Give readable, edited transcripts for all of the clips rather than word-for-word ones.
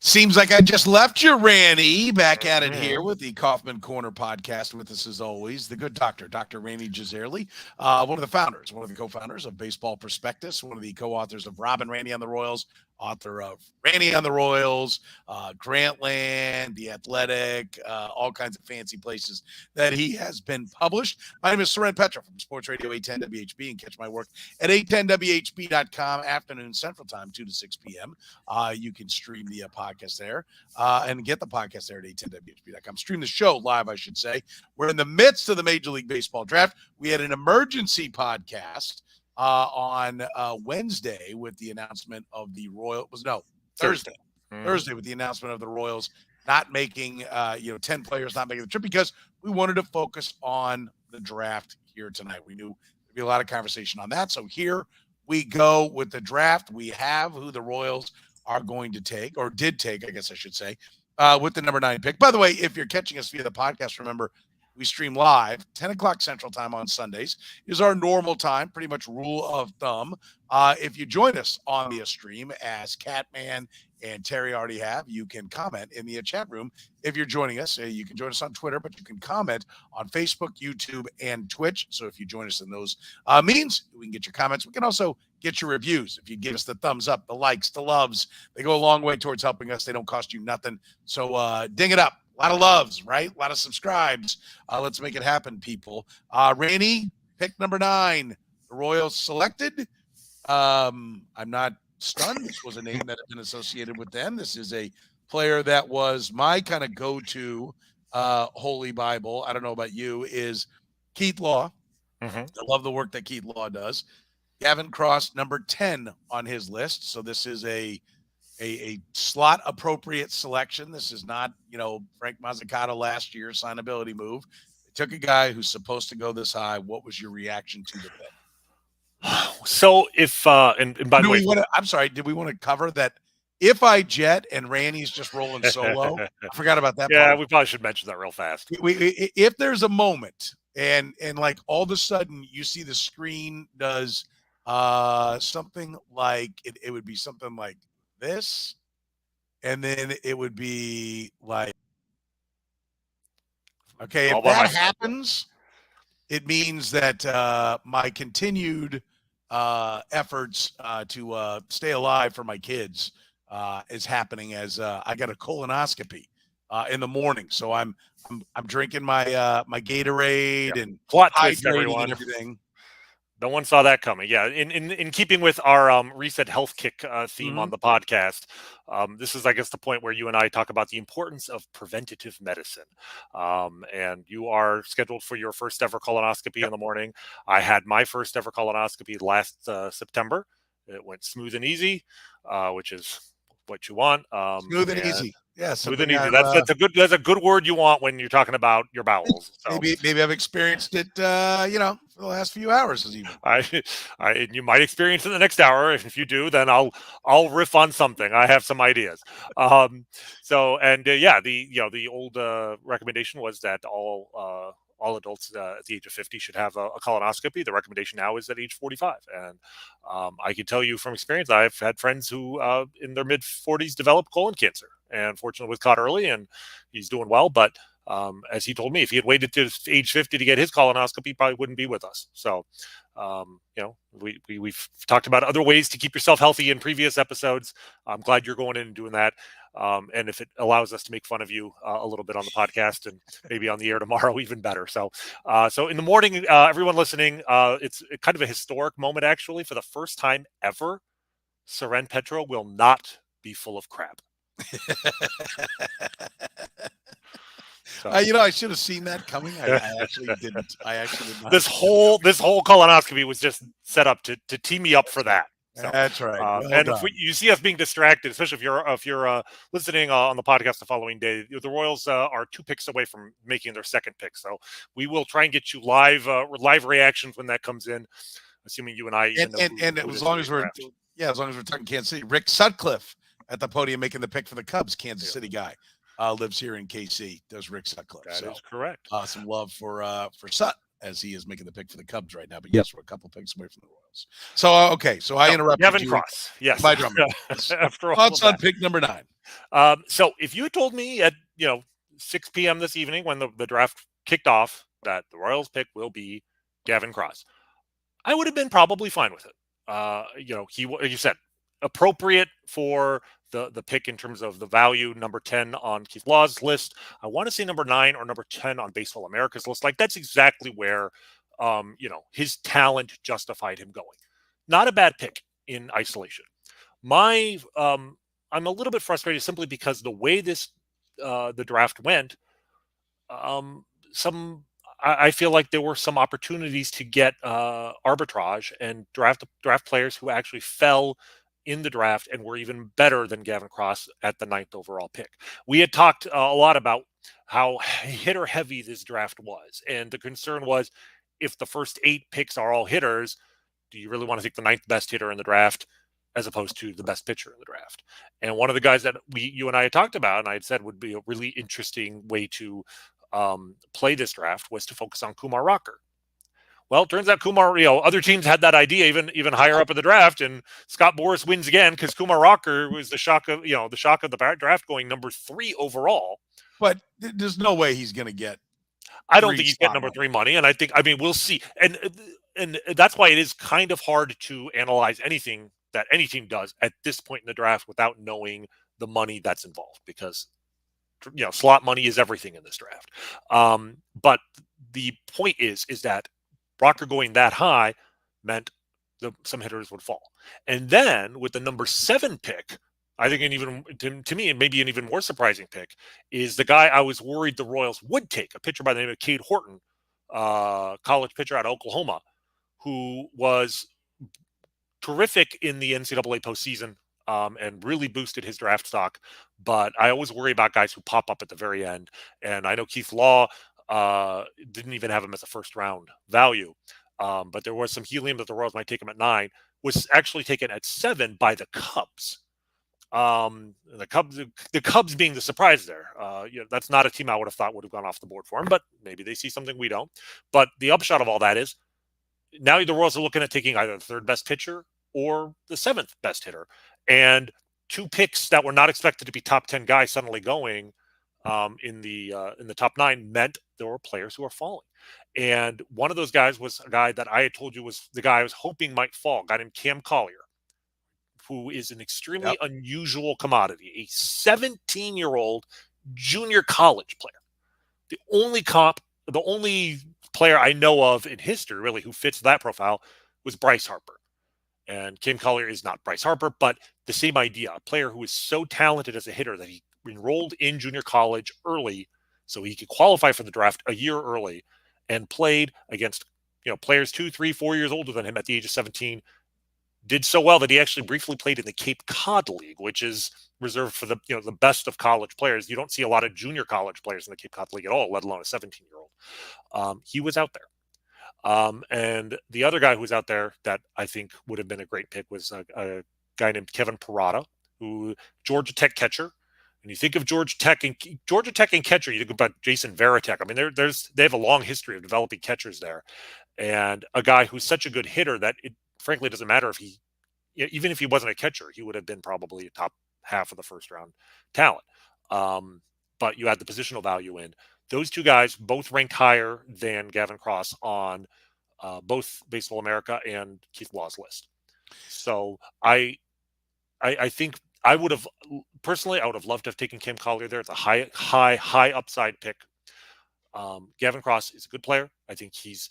Seems like I just left you, Rany. Back at it here with the Kaufman Corner podcast with us as always, the good doctor, Dr. Rany Jazayerli, one of the founders, one of the co-founders of Baseball Prospectus, one of the co-authors of Rob and Rany on the Royals, author of Rany on the Royals, Grantland, The Athletic, all kinds of fancy places that he has been published. My name is Soren Petro from Sports Radio 810 WHB, and catch my work at 810WHB.com, afternoon Central Time, 2 to 6 p.m. You can stream the podcast there and get the podcast there at 810WHB.com. Stream the show live, I should say. We're in the midst of the Major League Baseball draft. We had an emergency podcast on Wednesday with the announcement of the Thursday with the announcement of the Royals not making 10 players not making the trip, because we wanted to focus on the draft here tonight. We knew there'd be a lot of conversation on that, so here we go with the draft. We have who the Royals are going to take, or did take, I guess I should say, with the number 9 pick. By the way, if you're catching us via the podcast, remember, we stream live, 10 o'clock Central Time on Sundays is our normal time, pretty much rule of thumb. If you join us on the stream, as Catman and Terry already have, you can comment in the chat room. If you're joining us, you can join us on Twitter, but you can comment on Facebook, YouTube, and Twitch. So if you join us in those means, we can get your comments. We can also get your reviews. If you give us the thumbs up, the likes, the loves, they go a long way towards helping us. They don't cost you nothing. So ding it up. A lot of loves, right? A lot of subscribes. Let's make it happen, people. Rany, pick number 9. The Royals selected. I'm not stunned. This was a name that had been associated with them. This is a player that was my kind of go-to Holy Bible. I don't know about you, is Keith Law. I love the work that Keith Law does. Gavin Cross, number 10 on his list. So this is a slot appropriate selection. This is not, Frank Mazzucato last year signability move. They took a guy who's supposed to go this high. What was your reaction to the pick? So if and by the way, I'm sorry, did we want to cover that? If I jet and Rany's just rolling solo, I forgot about that. Yeah, part. we probably should mention that real fast. If there's a moment and like all of a sudden you see the screen does something like it would be something like this, and then it would be like, okay, if that happens, it means that my continued efforts to stay alive for my kids is happening, as I got a colonoscopy in the morning. So I'm drinking my my Gatorade and plot twist, everyone, and everything. No one saw that coming. Yeah, in keeping with our Reset Health Kick theme on the podcast, this is, I guess, the point where you and I talk about the importance of preventative medicine. And you are scheduled for your first ever colonoscopy in the morning. I had my first ever colonoscopy last September. It went smooth and easy, which is what you want. Smooth and easy. Yeah, smooth and easy. That's a good word you want when you're talking about your bowels. So. Maybe I've experienced it, for the last few hours. Even you might experience it the next hour. If you do, then I'll riff on something. I have some ideas. The old recommendation was that all adults at the age of 50 should have a colonoscopy. The recommendation now is at age 45. And I can tell you from experience, I've had friends who in their mid-40s developed colon cancer, and fortunately was caught early, and he's doing well. But as he told me, if he had waited to age 50 to get his colonoscopy, he probably wouldn't be with us. So, we've talked about other ways to keep yourself healthy in previous episodes. I'm glad you're going in and doing that. And if it allows us to make fun of you a little bit on the podcast and maybe on the air tomorrow, even better. So in the morning, everyone listening, it's kind of a historic moment, actually. For the first time ever, Soren Petro will not be full of crap. So. I should have seen that coming. I actually didn't. Did not. This whole colonoscopy was just set up to tee me up for that. So, that's right. If you see us being distracted, especially if you're listening on the podcast the following day, the Royals are 2 picks away from making their second pick. So we will try and get you live reactions when that comes in, assuming you and I. As long as we're talking Kansas City, Rick Sutcliffe at the podium making the pick for the Cubs, Kansas City guy, lives here in KC. Does Rick Sutcliffe? That is correct. Some love for Sut, as he is making the pick for the Cubs right now. But yes, we're a couple picks away from the Royals. So I interrupted Gavin you. Cross, yes. My drummer. After all, thoughts on pick number 9. So if you had told me at 6 p.m. this evening when the draft kicked off that the Royals pick will be Gavin Cross, I would have been probably fine with it. He, like you said, appropriate for the pick in terms of the value, number 10 on Keith Law's list. I want to say number 9 or number 10 on Baseball America's list. Like that's exactly where his talent justified him going. Not a bad pick in isolation. I'm a little bit frustrated simply because the way the draft went, I feel like there were some opportunities to get arbitrage and draft players who actually fell in the draft and were even better than Gavin Cross at the 9th overall pick. We had talked a lot about how hitter heavy this draft was, and the concern was if the first 8 picks are all hitters, do you really want to take the 9th best hitter in the draft as opposed to the best pitcher in the draft? And one of the guys that you and I had talked about, and I had said would be a really interesting way to play this draft was to focus on Kumar Rocker. Well, it turns out Kumar, other teams had that idea even higher up in the draft, and Scott Boras wins again because Kumar Rocker was the shock of the draft, going number 3 overall. But there's no way he's going to get. I don't think he's getting number 3 money, and I mean we'll see, and that's why it is kind of hard to analyze anything that any team does at this point in the draft without knowing the money that's involved, because slot money is everything in this draft. But the point is that Rocker going that high meant some hitters would fall. And then with the number 7 pick, I think to me, maybe an even more surprising pick is the guy I was worried the Royals would take, a pitcher by the name of Cade Horton, college pitcher out of Oklahoma, who was terrific in the NCAA postseason. And really boosted his draft stock. But I always worry about guys who pop up at the very end. And I know Keith Law didn't even have him as a first-round value. But there was some helium that the Royals might take him at 9. Was actually taken at 7 by the Cubs. The Cubs being the surprise there. That's not a team I would have thought would have gone off the board for him. But maybe they see something we don't. But the upshot of all that is now the Royals are looking at taking either the 3rd best pitcher or the 7th best hitter. And 2 picks that were not expected to be top 10 guys suddenly going in the top 9 meant there were players who are falling. And one of those guys was a guy that I had told you was the guy I was hoping might fall, a guy named Cam Collier, who is an extremely unusual commodity, a 17-year-old junior college player. The only player I know of in history really who fits that profile was Bryce Harper. And Cam Collier is not Bryce Harper, but the same idea, a player who is so talented as a hitter that he enrolled in junior college early so he could qualify for the draft a year early and played against players 2, 3, 4 years older than him at the age of 17, did so well that he actually briefly played in the Cape Cod League, which is reserved for the best of college players. You don't see a lot of junior college players in the Cape Cod League at all, let alone a 17-year-old. He was out there. And the other guy who was out there that I think would have been a great pick was a guy named Kevin Parada, who Georgia Tech catcher. And you think of Georgia Tech and catcher, you think about Jason Varitek. I mean, they have a long history of developing catchers there, and a guy who's such a good hitter that it frankly doesn't matter if even if he wasn't a catcher, he would have been probably a top half of the first round talent. But you had the positional value in. Those 2 guys both ranked higher than Gavin Cross on both Baseball America and Keith Law's list. So I think I would have loved to have taken Cam Collier there. It's a high upside pick. Gavin Cross is a good player. I think he's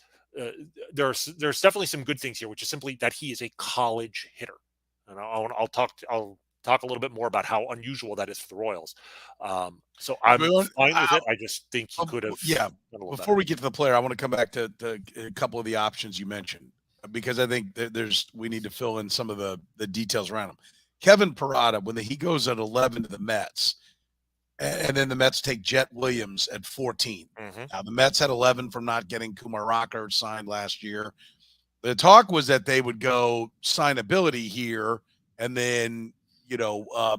there's definitely some good things here, which is simply that he is a college hitter. And I'll talk a little bit more about how unusual that is for the Royals. So I'm fine with it. I just think he could have. Yeah. Before we get to the player, I want to come back to a couple of the options you mentioned, because I think we need to fill in some of the details around him. Kevin Parada, when he goes at 11 to the Mets, and then the Mets take Jet Williams at 14. Mm-hmm. Now, the Mets had 11 from not getting Kumar Rocker signed last year. The talk was that they would go signability here and then,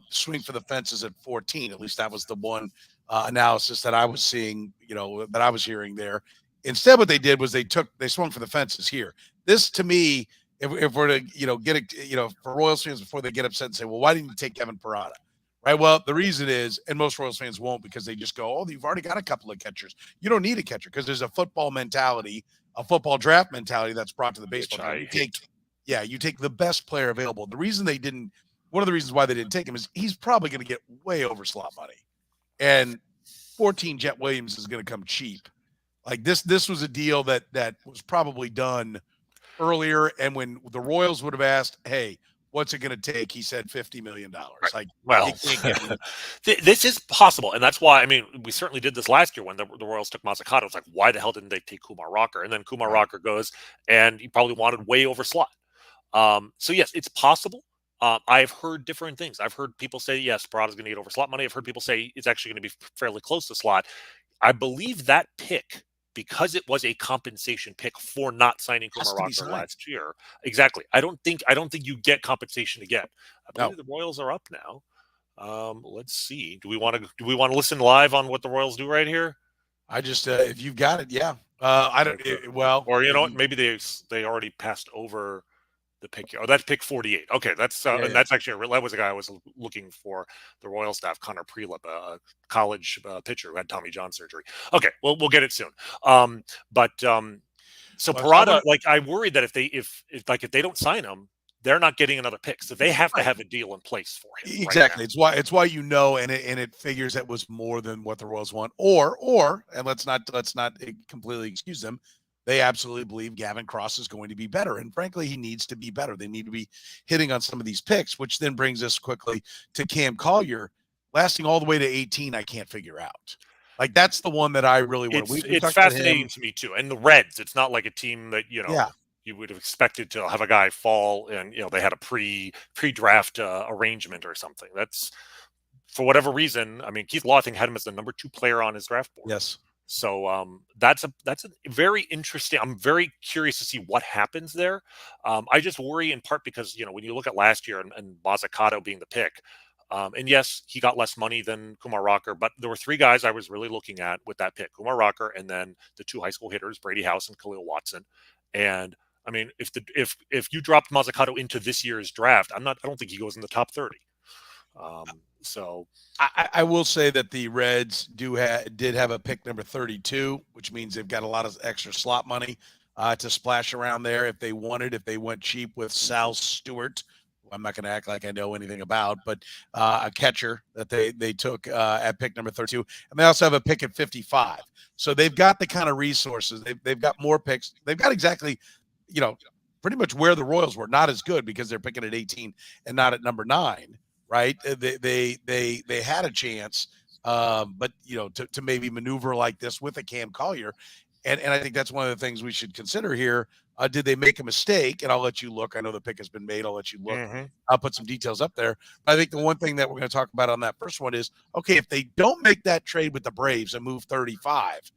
swing for the fences at 14. At least that was the one analysis that I was seeing, that I was hearing there. Instead, what they did was they swung for the fences here. This, to me, if we're to, get it, for Royals fans before they get upset and say, well, why didn't you take Kevin Parada? Right. Well, the reason is, and most Royals fans won't because they just go, oh, you've already got a couple of catchers. You don't need a catcher because there's a football mentality, a football draft mentality that's brought to the baseball Which draft. I You take, hate. yeah, you take the best player available. The reason they didn't, one of the reasons why they didn't take him is he's probably going to get way over slot money. And 14 Jet Williams is going to come cheap. Like this was a deal that was probably done earlier. And when the Royals would have asked, hey, what's it going to take? He said $50 million. Right. Like, Well, it can't get any this is possible, and that's why. I mean, we certainly did this last year when the Royals took Mazzucato. It's like, why the hell didn't they take Kumar Rocker? And then Kumar Rocker goes, and he probably wanted way over slot. So yes, it's possible. I've heard different things. I've heard people say, yes, Parada's going to get over slot money. I've heard people say it's actually going to be fairly close to slot. I believe that pick, because it was a compensation pick for not signing Kumar Rocker last year. Exactly. I don't think you get compensation again. I believe the Royals are up now. Let's see. Do we want to listen live on what the Royals do right here? I just if you've got it, yeah. I don't. Or you know what? Maybe they already passed over the pick. Oh, that's pick 48. Okay, that's and that's actually that was a guy I was looking for. The Royal staff, Connor Prelip, a college pitcher who had Tommy John surgery. Okay, well we'll get it soon. So Parada, like I worry that if they don't sign him, they're not getting another pick, so they have to have a deal in place for him. Exactly. Right, it's why and it figures that was more than what the Royals want. Or and let's not completely excuse them. They absolutely believe Gavin Cross is going to be better, and frankly, he needs to be better. They need to be hitting on some of these picks, which then brings us quickly to Cam Collier, lasting all the way to 18. I can't figure out. Like that's the one that I really want. It's fascinating to me too. And the Reds, it's not like a team that you would have expected to have a guy fall, and they had a pre-draft arrangement or something. That's for whatever reason. I mean, Keith Law, I think, had him as the number 2 player on his draft board. Yes. So that's a very interesting. I'm very curious to see what happens there. I just worry in part because when you look at last year and Mazzucato being the pick, and yes, he got less money than Kumar Rocker, but there were 3 guys I was really looking at with that pick: Kumar Rocker, and then the 2 high school hitters, Brady House and Khalil Watson. And I mean, if you dropped Mazzucato into this year's draft, I don't think he goes in the top 30. So I will say that the Reds did have a pick number 32, which means they've got a lot of extra slot money to splash around there if they wanted. If they went cheap with Sal Stewart, who I'm not going to act like I know anything about, but a catcher that they took at pick number 32, and they also have a pick at 55. So they've got the kind of resources. They've got more picks. They've got exactly, pretty much where the Royals were. Not as good because they're picking at 18 and not at number 9. Right. They had a chance, but to maybe maneuver like this with a Cam Collier. And I think that's one of the things we should consider here. Did they make a mistake? And I'll let you look. I know the pick has been made. I'll let you look. Mm-hmm. I'll put some details up there. But I think the one thing that we're going to talk about on that first one is, okay, if they don't make that trade with the Braves and move 35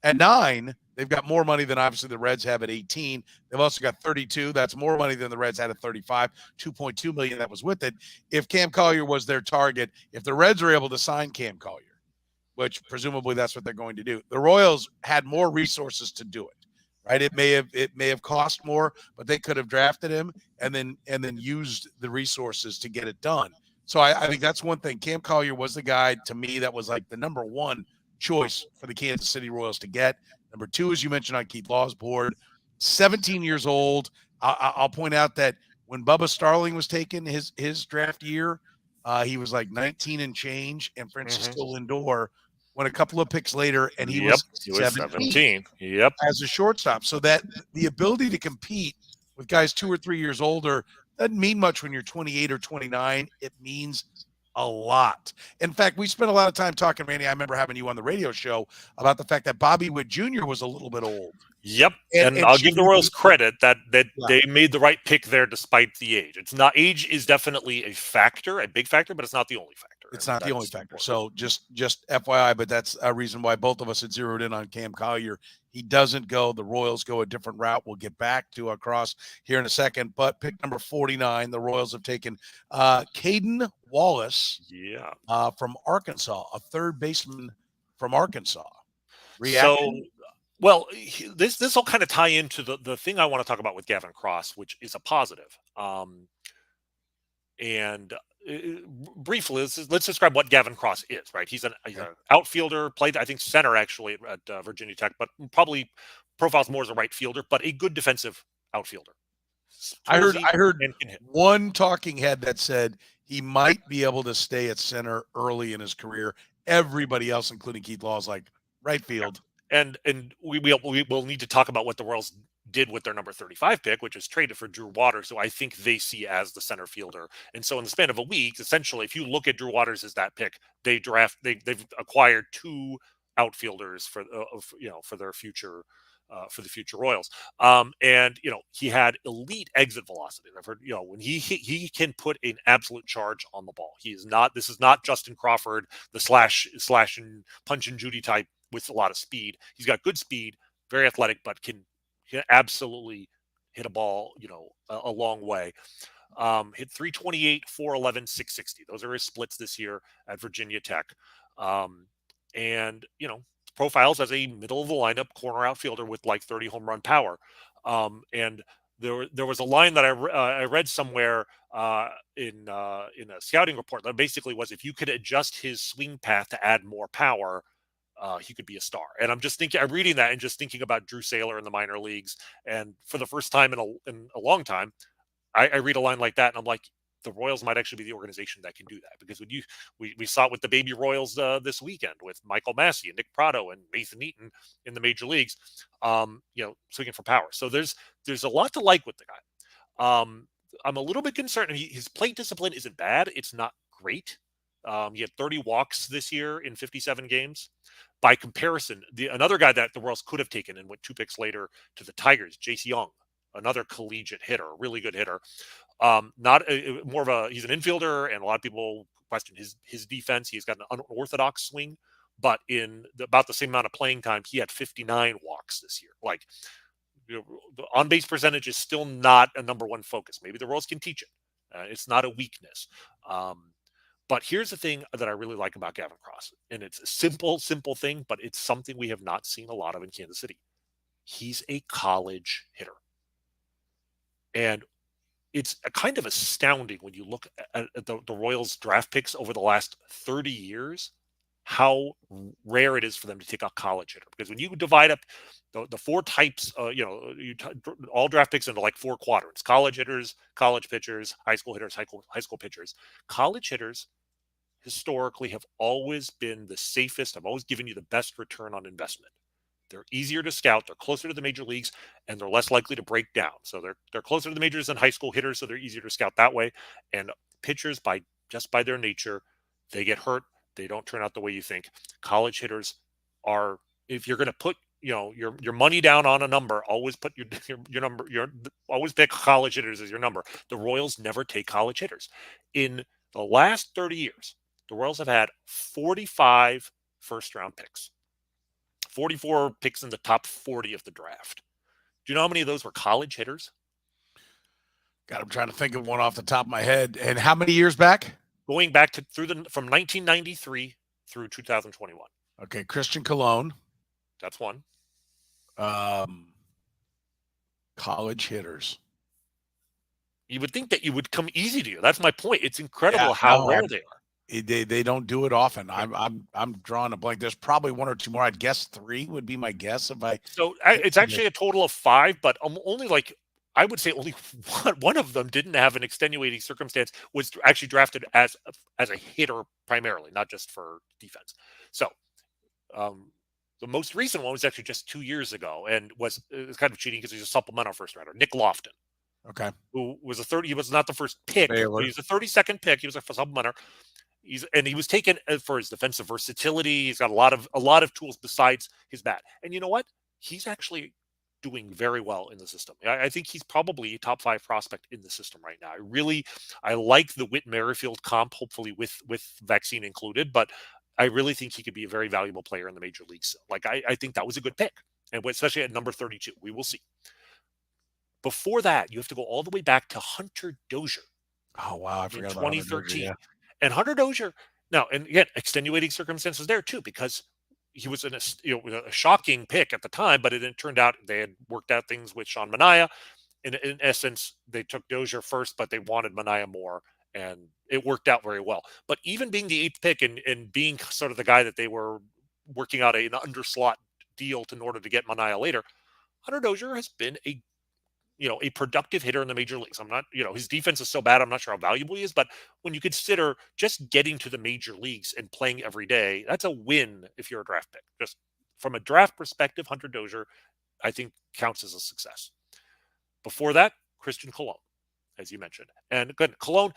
at 9, they've got more money than obviously the Reds have at 18. They've also got 32. That's more money than the Reds had at 35. 2.2 million that was with it. If Cam Collier was their target, if the Reds are able to sign Cam Collier, which presumably that's what they're going to do, the Royals had more resources to do it. Right? It may have cost more, but they could have drafted him and then used the resources to get it done. So I think that's one thing. Cam Collier was the guy to me that was like the number 1 choice for the Kansas City Royals to get. Number 2, as you mentioned, on Keith Law's board, 17 years old. I'll point out that when Bubba Starling was taken his draft year, he was like 19 and change, and Francisco Lindor went a couple of picks later, and he was 17. Yep, as a shortstop. So that the ability to compete with guys 2 or 3 years older doesn't mean much when you're 28 or 29. It means a lot. In fact, we spent a lot of time talking, Randy. I remember having you on the radio show about the fact that Bobby Witt Jr. was a little bit old. Yep, and I'll give the Royals credit that they made the right pick there despite the age. Age is definitely a factor, a big factor, but it's not the only factor. It's not the only factor. So just FYI, but that's a reason why both of us had zeroed in on Cam Collier. He doesn't go. The Royals go a different route. We'll get back to Cross here in a second. But pick number 49, the Royals have taken Cayden Wallace from Arkansas, a third baseman from Arkansas. Reaction? Well, this will kind of tie into the thing I want to talk about with Gavin Cross, which is a positive. And briefly, let's describe what Gavin Cross is. Right, he's an outfielder. Played, I think, center actually at Virginia Tech, but probably profiles more as a right fielder, but a good defensive outfielder. I heard and can hit. one talking head that said he might be able to stay at center early in his career. Everybody else, including Keith Law, is like right field. And we will need to talk about what the Royals did with their number 35 pick, which is traded for Drew Waters, who I think they see as the center fielder. And so in the span of a week, essentially, if you look at Drew Waters as that pick, they've acquired 2 outfielders for their future. For the future Royals. And he had elite exit velocity. I've heard, when he can put an absolute charge on the ball. This is not Justin Crawford, the slash and punch and Judy type with a lot of speed. He's got good speed, very athletic, but can absolutely hit a ball, a long way. Hit 328, 411, 660. Those are his splits this year at Virginia Tech. And profiles as a middle of the lineup corner outfielder with like 30 home run power. And there was a line that I read somewhere in a scouting report that basically was, if you could adjust his swing path to add more power, he could be a star. And I'm reading that and just thinking about Drew Saylor in the minor leagues. And for the first time in a long time, I read a line like that and I'm like, the Royals might actually be the organization that can do that, because when we saw it with the baby Royals this weekend with Michael Massey and Nick Pratto and Nathan Eaton in the major leagues, swinging for power. So there's a lot to like with the guy. I'm a little bit concerned. His plate discipline isn't bad. It's not great. He had 30 walks this year in 57 games. By comparison, another guy that the Royals could have taken and went 2 picks later to the Tigers, Jace Young, another collegiate hitter, a really good hitter. He's an infielder, and a lot of people question his defense. He's got an unorthodox swing, but in about the same amount of playing time, he had 59 walks this year. Like, the on-base percentage is still not a number one focus. Maybe the Royals can teach it. It's not a weakness. But here's the thing that I really like about Gavin Cross, and it's a simple thing, but it's something we have not seen a lot of in Kansas City. He's a college hitter. And it's kind of astounding when you look at the Royals draft picks over the last 30 years, how rare it is for them to take a college hitter. Because when you divide up the 4 types, all draft picks into like 4 quadrants: college hitters, college pitchers, high school hitters, high school pitchers. College hitters historically have always been the safest, have always given you the best return on investment. They're easier to scout. They're closer to the major leagues, and they're less likely to break down. So they're closer to the majors than high school hitters, so they're easier to scout that way. And pitchers, by their nature, they get hurt. They don't turn out the way you think. College hitters are, if you're going to put your money down on a number, always put your number. Always pick college hitters as your number. The Royals never take college hitters. In the last 30 years, the Royals have had 45 first-round picks. 44 picks in the top 40 of the draft. Do you know how many of those were college hitters? God, I'm trying to think of one off the top of my head. And how many years back? Going back from 1993 through 2021. Okay, Christian Colon. That's one. College hitters. You would think that it would come easy to you. That's my point. It's incredible how rare they are. They don't do it often. I'm drawing a blank. There's probably 1 or 2 more. I'd guess 3 would be my guess. So it's actually a total of 5, but only I would say only one of them didn't have an extenuating circumstance, was actually drafted as a hitter primarily, not just for defense. So the most recent one was actually just 2 years ago, and it was kind of cheating because he's a supplemental first rounder, Nick Lofton. Okay. Who was he was not the first pick, but he was a 32nd pick. He was a supplemental. He was taken for his defensive versatility. He's got a lot of tools besides his bat. And you know what? He's actually doing very well in the system. I think he's probably a top 5 prospect in the system right now. I like the Whit Merrifield comp, hopefully with vaccine included, but I really think he could be a very valuable player in the major leagues. Like, I think that was a good pick, and especially at number 32. We will see. Before that, you have to go all the way back to Hunter Dozier. Oh, wow. I forgot about 2013. Dozier, yeah. And Hunter Dozier, now, and again, extenuating circumstances there too, because he was a shocking pick at the time, but it turned out they had worked out things with Sean Manaea. In essence, they took Dozier first, but they wanted Manaea more. and it worked out very well. But even being the 8th pick and being sort of the guy that they were working out an underslot deal in order to get Manaea later, Hunter Dozier has been a productive hitter in the major leagues. I'm not, his defense is so bad, I'm not sure how valuable he is, but when you consider just getting to the major leagues and playing every day, that's a win if you're a draft pick. Just from a draft perspective, Hunter Dozier, I think, counts as a success. Before that, Christian Colon, as you mentioned. And again, Colon,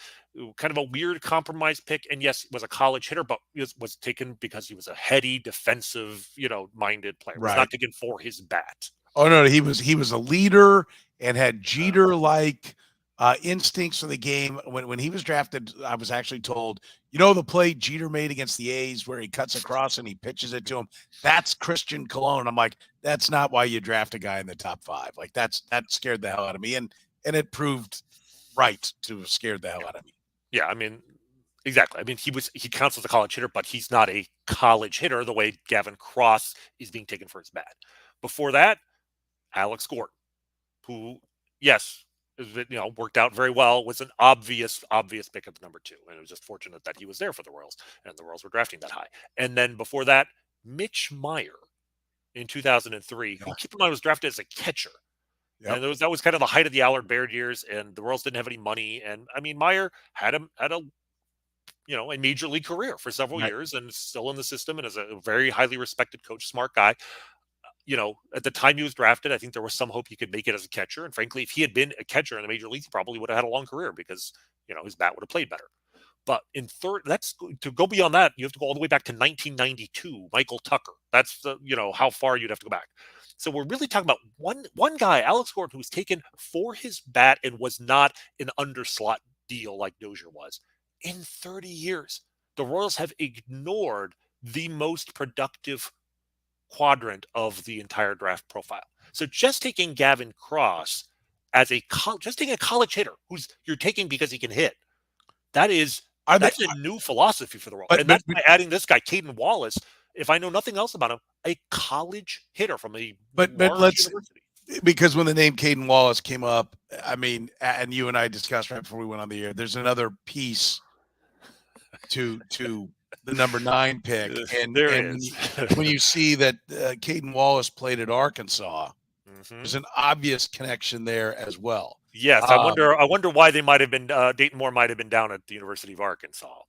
kind of a weird compromise pick. And yes, was a college hitter, but was taken because he was a heady, defensive, minded player. Was not taken for his bat. Oh no, he was a leader and had Jeter-like instincts for the game. When he was drafted, I was actually told, the play Jeter made against the A's where he cuts across and he pitches it to him. That's Christian Colon. I'm like, that's not why you draft a guy in the top 5. Like that scared the hell out of me, and it proved right to have scared the hell out of me. Yeah, I mean, exactly. I mean, he counts as a college hitter, but he's not a college hitter the way Gavin Cross is being taken for his bat. Before that, Alex Gordon, who, yes, worked out very well, was an obvious pick at the number 2. And it was just fortunate that he was there for the Royals, and the Royals were drafting that high. And then before that, Mitch Meyer in 2003, who, keep in mind, was drafted as a catcher. Yep. And that was kind of the height of the Allard Baird years, and the Royals didn't have any money. And I mean, Meyer had a major league career for several years, and still in the system, and is a very highly respected coach, smart guy. At the time he was drafted, I think there was some hope he could make it as a catcher. And frankly, if he had been a catcher in the major leagues, he probably would have had a long career because, his bat would have played better. But to go beyond that, you have to go all the way back to 1992, Michael Tucker. That's how far you'd have to go back. So we're really talking about one guy, Alex Gordon, who was taken for his bat and was not an underslot deal like Dozier was. In 30 years, the Royals have ignored the most productive quadrant of the entire draft profile. So just taking Gavin Cross as just taking a college hitter who's you're taking because he can hit, that's a new philosophy for the Royals. And that's by adding this guy, Cayden Wallace. If I know nothing else about him, a college hitter from a large university. Because when the name Cayden Wallace came up, I mean, and you and I discussed right before we went on the air, there's another piece to the number 9 pick. And when you see that Cayden Wallace played at Arkansas, there's an obvious connection there as well. Yes, I wonder why they might have been Dayton Moore might have been down at the University of Arkansas.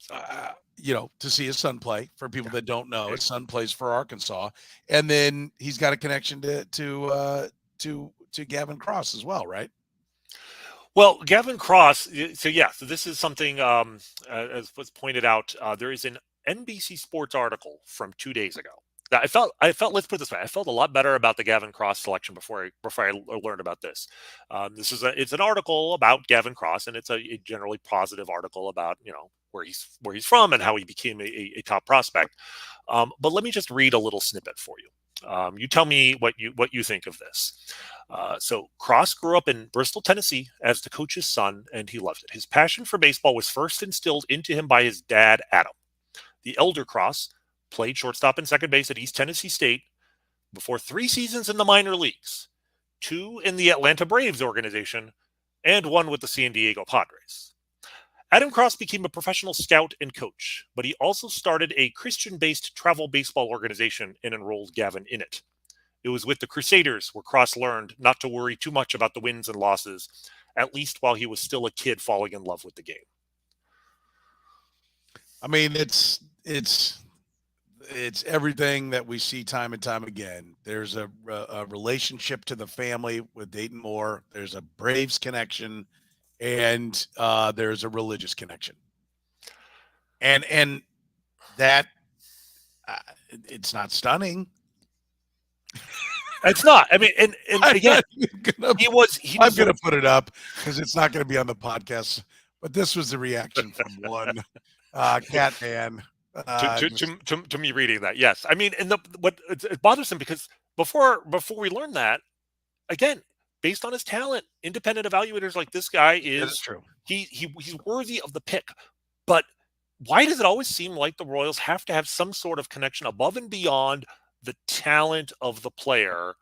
To see his son play. For people that don't know, his son plays for Arkansas, and then he's got a connection to Gavin Cross as well, right? Well, Gavin Cross. So this is something as was pointed out. There is an NBC Sports article from 2 days ago. I felt. Let's put it this way. I felt a lot better about the Gavin Cross selection before I learned about this. It's an article about Gavin Cross, and it's a generally positive article about where he's from and how he became a top prospect. But let me just read a little snippet for you. You tell me what you think of this. So Cross grew up in Bristol, Tennessee, as the coach's son, and he loved it. His passion for baseball was first instilled into him by his dad, Adam. The elder Cross played shortstop and second base at East Tennessee State before 3 seasons in the minor leagues, 2 in the Atlanta Braves organization, and 1 with the San Diego Padres. Adam Cross became a professional scout and coach, but he also started a Christian-based travel baseball organization and enrolled Gavin in it. It was with the Crusaders where Cross learned not to worry too much about the wins and losses, at least while he was still a kid falling in love with the game. I mean, it's everything that we see time and time again. There's a relationship to the family with Dayton Moore. There's a Braves connection, and there's a religious connection. And that it's not stunning. It's not. I mean, and again, I'm going to put it up because it's not going to be on the podcast. But this was the reaction from one Catman. To me reading that, yes. I mean, and it bothers him because before we learn that, again, based on his talent, independent evaluators like this guy is true. He's worthy of the pick. But why does it always seem like the Royals have to have some sort of connection above and beyond the talent of the player,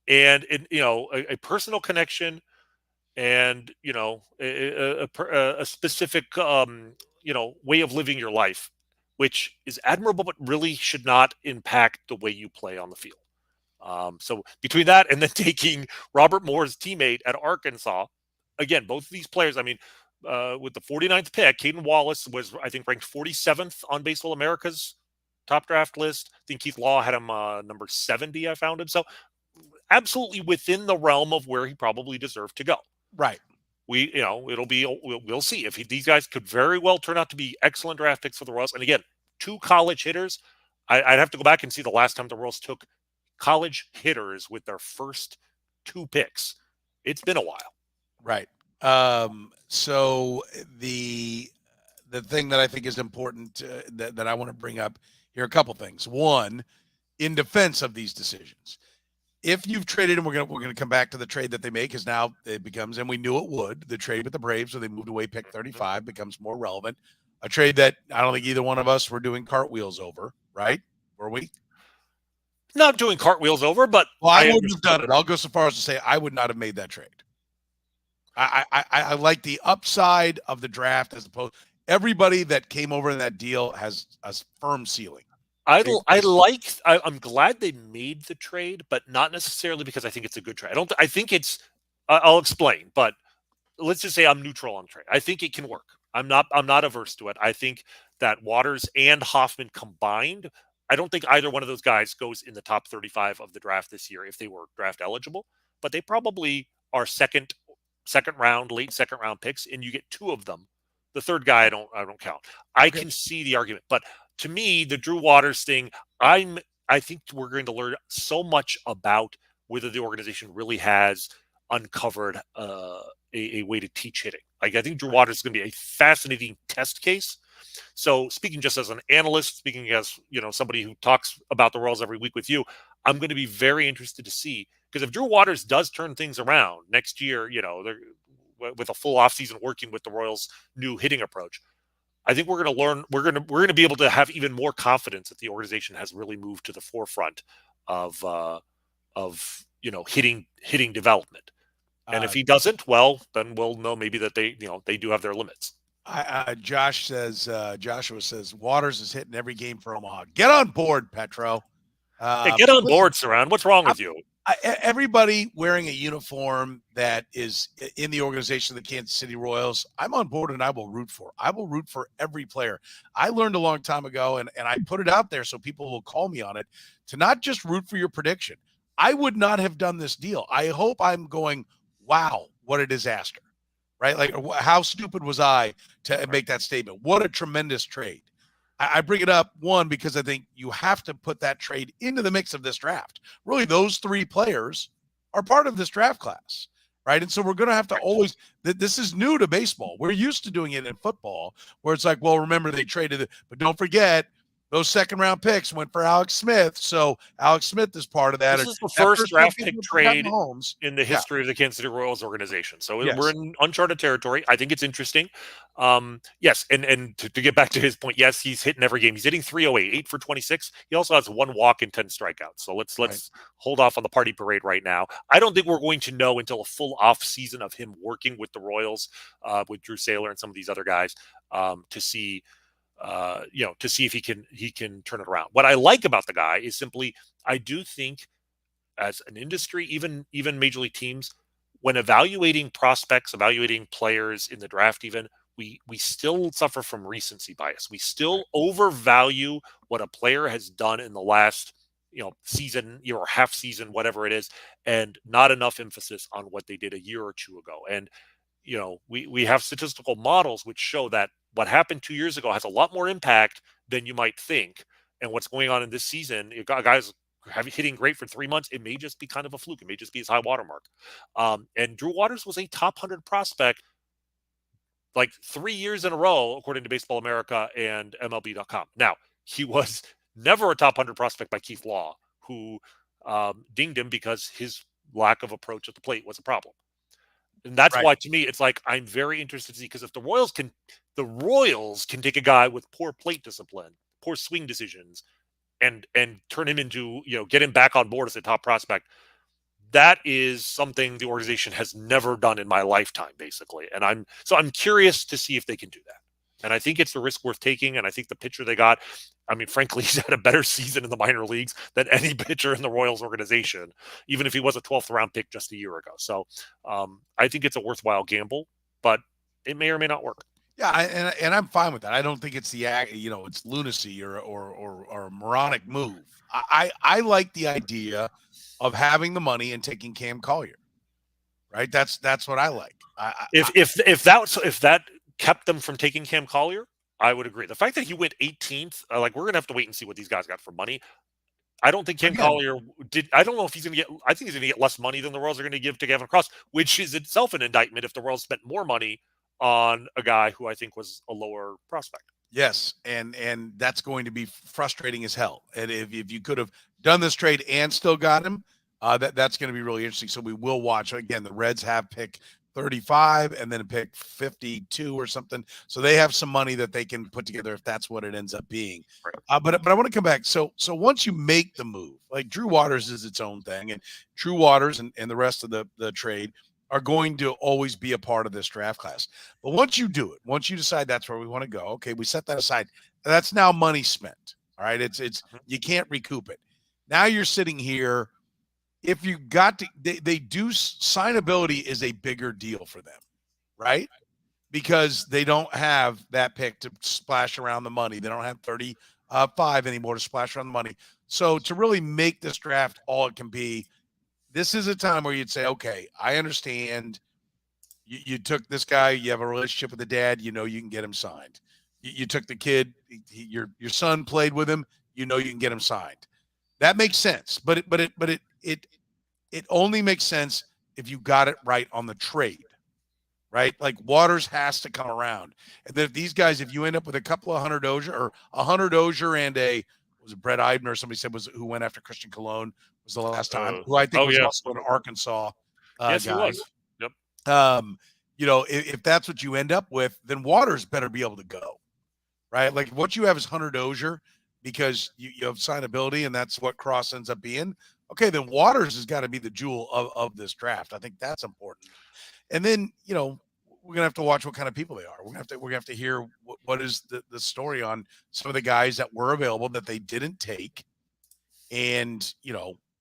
and a personal connection? and a specific way of living your life, which is admirable, but really should not impact the way you play on the field. So between that and then taking Robert Moore's teammate at Arkansas, again, both of these players, I mean, with the 49th pick, Cayden Wallace was, I think, ranked 47th on Baseball America's top draft list. I think Keith Law had him number 70, I found him. So absolutely within the realm of where he probably deserved to go. Right. We'll see if these guys could very well turn out to be excellent draft picks for the Royals. And again, 2 college hitters. I'd have to go back and see the last time the Royals took college hitters with their first 2 picks. It's been a while. Right. So the thing that I think is important that I want to bring up here, a couple things. One, in defense of these decisions, if you've traded, and we're gonna come back to the trade that they make, because now it becomes, and we knew it would, the trade with the Braves, where they moved away pick 35, becomes more relevant. A trade that I don't think either one of us were doing cartwheels over, right? Were we? Not doing cartwheels over, but I wouldn't have done it. I'll go so far as to say I would not have made that trade. I like the upside of the draft as opposed. Everybody that came over in that deal has a firm ceiling. I'm glad they made the trade, but not necessarily because I think it's a good trade. I think it's. I'll explain, but let's just say I'm neutral on the trade. I think it can work. I'm not averse to it. I think that Waters and Hoffman combined, I don't think either one of those guys goes in the top 35 of the draft this year if they were draft eligible, but they probably are second round, late second round picks, and you get 2 of them. The third guy I don't count. I can see the argument, but to me, the Drew Waters thing, I think we're going to learn so much about whether the organization really has uncovered a way to teach hitting. Like, I think Drew Waters is going to be a fascinating test case. So speaking just as an analyst, speaking as somebody who talks about the Royals every week with you, I'm going to be very interested to see, because if Drew Waters does turn things around next year, with a full offseason working with the Royals' new hitting approach, I think we're going to learn. We're going to be able to have even more confidence that the organization has really moved to the forefront of hitting development. And if he doesn't, well, then we'll know maybe that they do have their limits. Joshua says Waters is hitting every game for Omaha. Get on board, Petro. Get on board, Soren. What's wrong with you? Everybody wearing a uniform that is in the organization of the Kansas City Royals, I'm on board and I will root for. I will root for every player. I learned a long time ago, and I put it out there so people will call me on it, to not just root for your prediction. I would not have done this deal. I hope I'm going, wow, what a disaster, right? Like, how stupid was I to make that statement? What a tremendous trade. I bring it up, one, because I think you have to put that trade into the mix of this draft. Really, those 3 players are part of this draft class, right? And so we're going to have to always – this is new to baseball. We're used to doing it in football, where it's like, well, remember they traded it. But don't forget, those second-round picks went for Alex Smith, so Alex Smith is part of that. This is the first draft pick trade in the history of the Kansas City Royals organization. So we're in uncharted territory. I think it's interesting. Yes, and to get back to his point, yes, he's hitting every game. He's hitting 308, 8 for 26. He also has 1 walk and 10 strikeouts. So let's hold off on the party parade right now. I don't think we're going to know until a full off season of him working with the Royals, with Drew Saylor and some of these other guys, to see if he can turn it around. What I like about the guy is simply, I do think as an industry, even major league teams, when evaluating prospects, evaluating players in the draft, even, we still suffer from recency bias. We still overvalue what a player has done in the last season, year or half season, whatever it is, and not enough emphasis on what they did a year or 2 ago. And we have statistical models which show that what happened 2 years ago has a lot more impact than you might think. And what's going on in this season, you got guys hitting great for 3 months. It may just be kind of a fluke. It may just be his high watermark. And Drew Waters was a top 100 prospect like 3 years in a row, according to Baseball America and MLB.com. Now, he was never a top 100 prospect by Keith Law, who dinged him because his lack of approach at the plate was a problem. And that's why, to me, it's like, I'm very interested to see, because if the Royals can take a guy with poor plate discipline, poor swing decisions, and turn him into, get him back on board as a top prospect, that is something the organization has never done in my lifetime, basically. And I'm curious to see if they can do that. And I think it's the risk worth taking. And I think the pitcher they got, I mean, frankly, he's had a better season in the minor leagues than any pitcher in the Royals organization, even if he was a 12th round pick just a year ago. So I think it's a worthwhile gamble, but it may or may not work. Yeah, and I'm fine with that. I don't think it's it's lunacy or a moronic move. I like the idea of having the money and taking Cam Collier. Right? That's what I like. If that kept them from taking Cam Collier, I would agree. The fact that he went 18th, we're gonna have to wait and see what these guys got for money. I don't think Cam Collier did. I don't know if he's going to get. I think he's going to get less money than the Royals are going to give to Gavin Cross, which is itself an indictment if the Royals spent more money on a guy who I think was a lower prospect. Yes, and that's going to be frustrating as hell. And if you could have done this trade and still got him, that's going to be really interesting. So we will watch. Again, the Reds have pick 35 and then pick 52 or something. So they have some money that they can put together if that's what it ends up being. Right. But I want to come back. So once you make the move, like Drew Waters is its own thing, and Drew Waters and the rest of the trade are going to always be a part of this draft class. But once you do it, once you decide that's where we want to go, okay, we set that aside. That's now money spent. All right. It's you can't recoup it. Now you're sitting here. If you got to, they do signability is a bigger deal for them, right? Because they don't have that pick to splash around the money. They don't have 35 anymore to splash around the money. So to really make this draft all it can be, this is a time where you'd say, okay, I understand you took this guy, you have a relationship with the dad, you can get him signed. You took the kid, your son played with him, you can get him signed. That makes sense, but it only makes sense if you got it right on the trade, right? Like Waters has to come around, and then if these guys, if you end up with a couple of Hunter Dozier and was it Brett Eibner or somebody said who went after Christian Colon was the last time, who I think was also an Arkansas yes, guy. He was. Yep. If that's what you end up with, then Waters better be able to go, right? Like what you have is Hunter Dozier because you have signability, and that's what Cross ends up being. Okay, then Waters has got to be the jewel of this draft. I think that's important. And then, we're gonna have to watch what kind of people they are. We're gonna have to hear what is the story on some of the guys that were available that they didn't take. And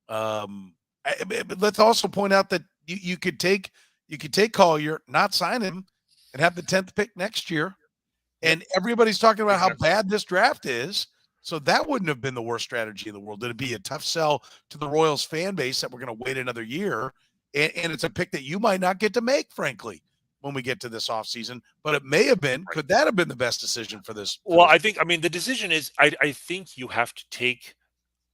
but let's also point out that you could take Collier, not sign him, and have the 10th pick next year. And everybody's talking about how bad this draft is. So that wouldn't have been the worst strategy in the world. It'd be a tough sell to the Royals fan base that we're going to wait another year. And it's a pick that you might not get to make, frankly, when we get to this offseason. But it may have been. Could that have been the best decision for this? I mean, the decision is I think you have to take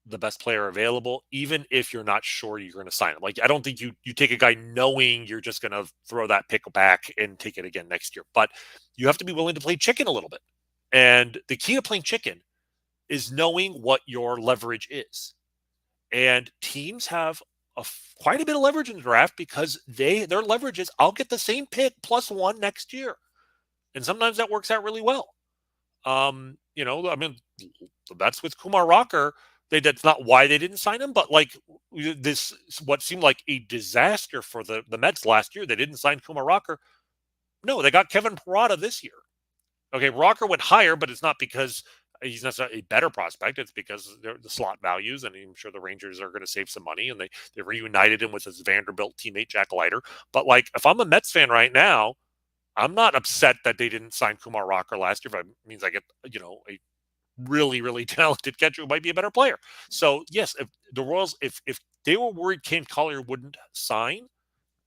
the best player available, even if you're not sure you're going to sign him. Like, I don't think you take a guy knowing you're just going to throw that pick back and take it again next year. But you have to be willing to play chicken a little bit. And the key to playing chicken is knowing what your leverage is. And teams have quite a bit of leverage in the draft because their leverage is, I'll get the same pick +1 next year. And sometimes that works out really well. I mean, that's with Kumar Rocker. That's not why they didn't sign him, but like this, what seemed like a disaster for the Mets last year. They didn't sign Kumar Rocker. No, they got Kevin Parada this year. Okay, Rocker went higher, but it's not because he's necessarily a better prospect. It's because they're the slot values, and I'm sure the Rangers are going to save some money, and they reunited him with his Vanderbilt teammate Jack Leiter. But like, if I'm a Mets fan right now, I'm not upset that they didn't sign Kumar Rocker last year. If it means I get a really, really talented catcher who might be a better player. So yes, if the Royals, if they were worried Cam Collier wouldn't sign,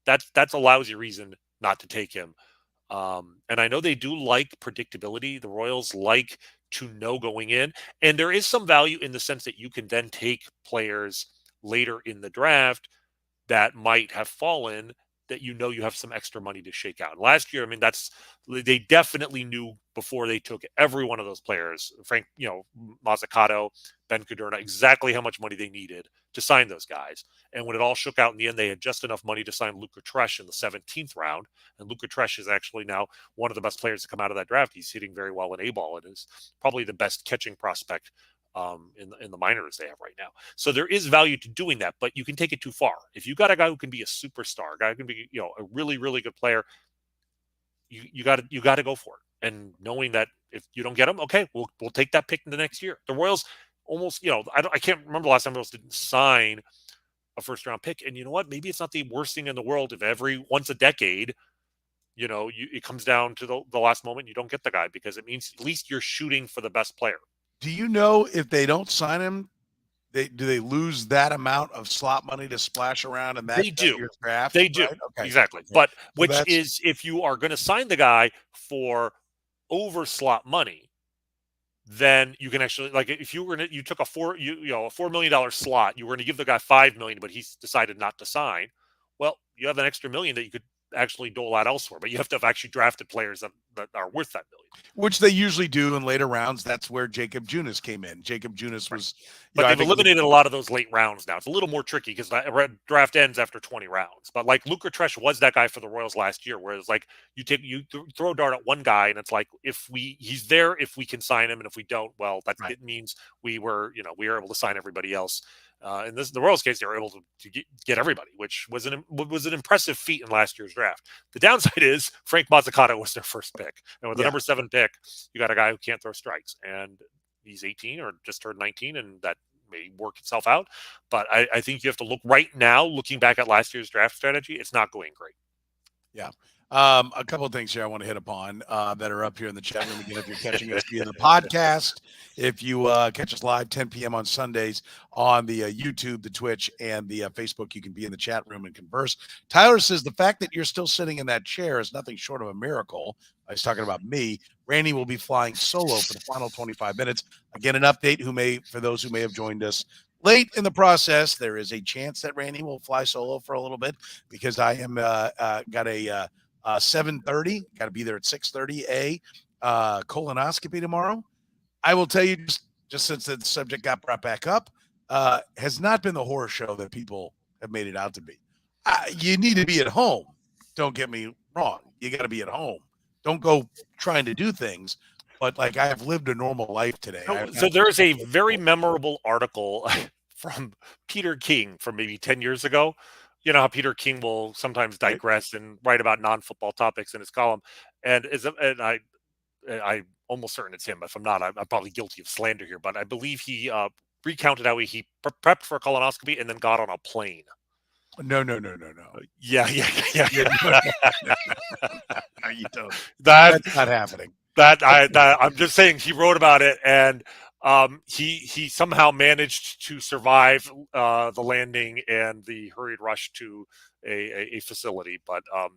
that's a lousy reason not to take him. And I know they do like predictability. The Royals like to know going in, and there is some value in the sense that you can then take players later in the draft that might have fallen that you have some extra money to shake out. Last year, I mean, they definitely knew before they took every one of those players, Frank, Mazzucato, Ben Cadorna, exactly how much money they needed to sign those guys. And when it all shook out in the end, they had just enough money to sign Luca Tresh in the 17th round. And Luca Tresh is actually now one of the best players to come out of that draft. He's hitting very well in A-ball and is probably the best catching prospect in the minors they have right now. So there is value to doing that, but you can take it too far. If you got a guy who can be a superstar, a guy who can be a really really good player, you got to go for it. And knowing that if you don't get him, okay, we'll take that pick in the next year. The Royals almost I can't remember the last time the Royals didn't sign a first round pick. And you know what? Maybe it's not the worst thing in the world if every once a decade, it comes down to the last moment you don't get the guy, because it means at least you're shooting for the best player. Do you know if they don't sign him, do they lose that amount of slot money to splash around in that year's draft? They do. Right? Okay. Exactly. Okay. But So which is, if you are going to sign the guy for over slot money, then you can actually, like, if you took a $4 million slot, you were going to give the guy $5 million, but he's decided not to sign. Well, you have an extra $1 million that you could actually dole out elsewhere, but you have to have actually drafted players that are worth that $1 million. Which they usually do in later rounds. That's where Jacob Junis came in. Jacob Junis was, but they've eliminated a lot of those late rounds now. It's a little more tricky because the draft ends after 20 rounds. But like Luke Tresh was that guy for the Royals last year, whereas like you throw a dart at one guy and it's like, he's there if we can sign him, and if we don't, well, it means we were able to sign everybody else. In the Royals case, they were able to get everybody, which was an impressive feat in last year's draft. The downside is Frank Mazzucato was their first pick, and with the number 7 pick, you got a guy who can't throw strikes, and he's 18 or just turned 19, and that may work itself out. But I think you have to look right now, looking back at last year's draft strategy, it's not going great. Yeah. A couple of things here I want to hit upon that are up here in the chat room. Again, if you're catching us via the podcast, if you catch us live 10 p.m. on Sundays on the YouTube, the Twitch, and the Facebook, you can be in the chat room and converse. Tyler says the fact that you're still sitting in that chair is nothing short of a miracle. He's talking about me. Rany will be flying solo for the final 25 minutes. Again, an update for those who may have joined us late in the process. There is a chance that Rany will fly solo for a little bit because I am got a 7:30. Got to be there at 6:30. Colonoscopy tomorrow. I will tell you, just since the subject got brought back up, has not been the horror show that people have made it out to be. You need to be at home. Don't get me wrong. You got to be at home. Don't go trying to do things. But like, I have lived a normal life today. So there's a very memorable article from Peter King from maybe 10 years ago. You know how Peter King will sometimes digress and write about non-football topics in his column, and I'm almost certain it's him. If I'm not, I'm probably guilty of slander here. But I believe he recounted how he prepped for a colonoscopy and then got on a plane. No. Yeah. No, you don't. That's not happening. I'm just saying he wrote about it, and he somehow managed to survive the landing and the hurried rush to a facility. But wow.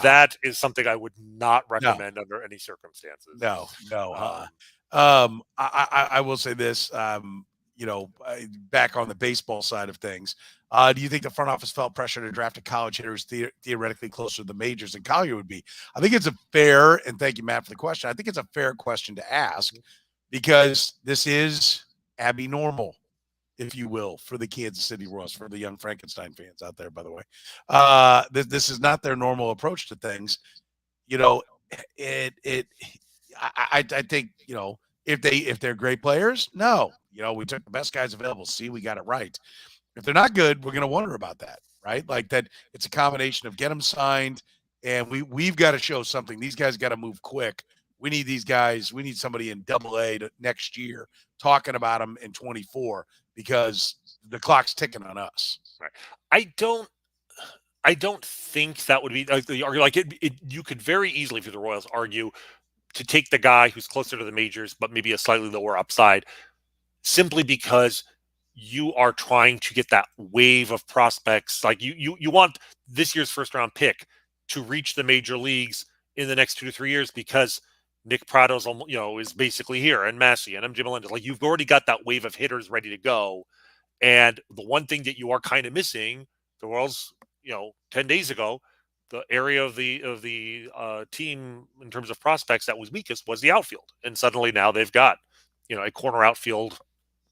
That is something I would not recommend under any circumstances. No. I will say this. Back on the baseball side of things, do you think the front office felt pressure to draft a college hitter who's theoretically closer to the majors than Collier would be? I think it's a fair, and thank you, Matt, for the question. I think it's a fair question to ask because this is abnormal, if you will, for the Kansas City Royals, for the young Frankenstein fans out there, by the way. This is not their normal approach to things. I think, if they're great players, no. We took the best guys available. See, we got it right. If they're not good, we're going to wonder about that, right? Like that, it's a combination of get them signed, and we've got to show something. These guys got to move quick. We need these guys. We need somebody in AA next year talking about them in 24 because the clock's ticking on us. Right. I don't think that would be like it. You could very easily, if you're the Royals, argue to take the guy who's closer to the majors, but maybe a slightly lower upside, simply because you are trying to get that wave of prospects. Like you want this year's first round pick to reach the major leagues in the next 2 to 3 years, because Nick Prado's, is basically here, and Massey and MJ Melendez. Like, you've already got that wave of hitters ready to go. And the one thing that you are kind of missing, the Royals, 10 days ago, the area of the team in terms of prospects that was weakest was the outfield. And suddenly now they've got, a corner outfield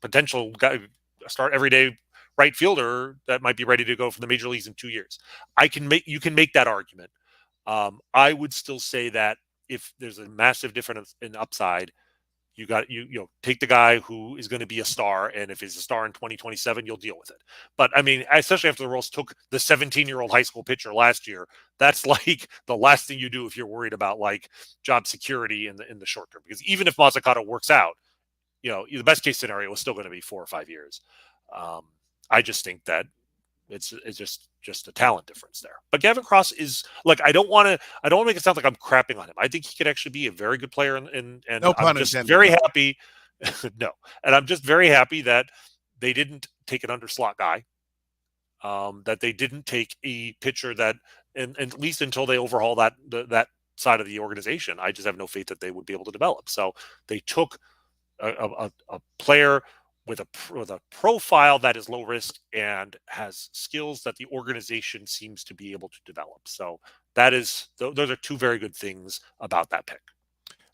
potential guy, start everyday right fielder that might be ready to go for the major leagues in 2 years. You can make that argument. I would still say that if there's a massive difference in upside, You got take the guy who is going to be a star, and if he's a star in 2027, you'll deal with it. But I mean, especially after the Royals took the 17-year-old high school pitcher last year, that's like the last thing you do if you're worried about like job security in the short term. Because even if Mazzucato works out, the best case scenario is still going to be 4 or 5 years. I just think that it's just a talent difference there. But Gavin Cross is like, I don't want to make it sound like I'm crapping on him. I think he could actually be a very good player, and No pun I'm just intended. very happy. No, and I'm just very happy that they didn't take an underslot guy. That they didn't take a pitcher that, and at least until they overhaul that side of the organization, I just have no faith that they would be able to develop. So they took a player with a profile that is low risk and has skills that the organization seems to be able to develop. So those are two very good things about that pick.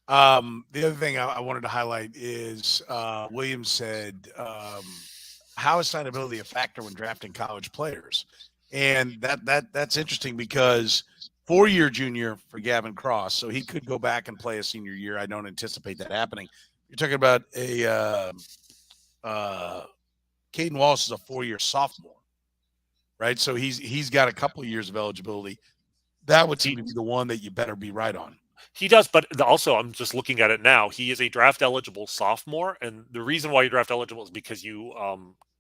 The other thing I wanted to highlight is Williams said, how is signability a factor when drafting college players? And that's interesting because 4-year junior for Gavin Cross, so he could go back and play a senior year. I don't anticipate that happening. You're talking about Cayden Wallace is a 4-year sophomore, right? So he's got a couple of years of eligibility. That would seem to be the one that you better be right on. He does, but also I'm just looking at it now. He is a draft eligible sophomore, and the reason why you're draft eligible is because you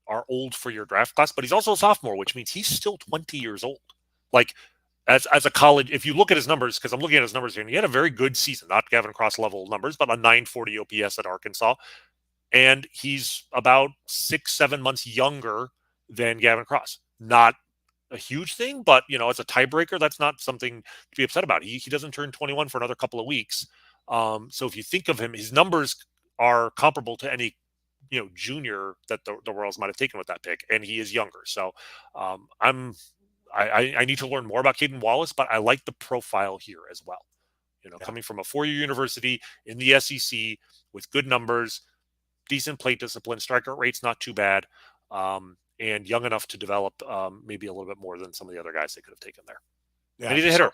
are old for your draft class. But he's also a sophomore, which means he's still 20 years old. Like as a college, if you look at his numbers, because I'm looking at his numbers here, and he had a very good season, not Gavin Cross level numbers, but a 940 OPS at Arkansas. And he's about 6-7 months younger than Gavin Cross. Not a huge thing, but as a tiebreaker, that's not something to be upset about. He doesn't turn 21 for another couple of weeks. So if you think of him, his numbers are comparable to any junior that the Royals might have taken with that pick, and he is younger. So I need to learn more about Cayden Wallace, but I like the profile here as well. Coming from a 4-year university in the SEC with good numbers, decent plate discipline, strikeout rate's not too bad, and young enough to develop maybe a little bit more than some of the other guys they could have taken there. Yeah, and he's a hitter.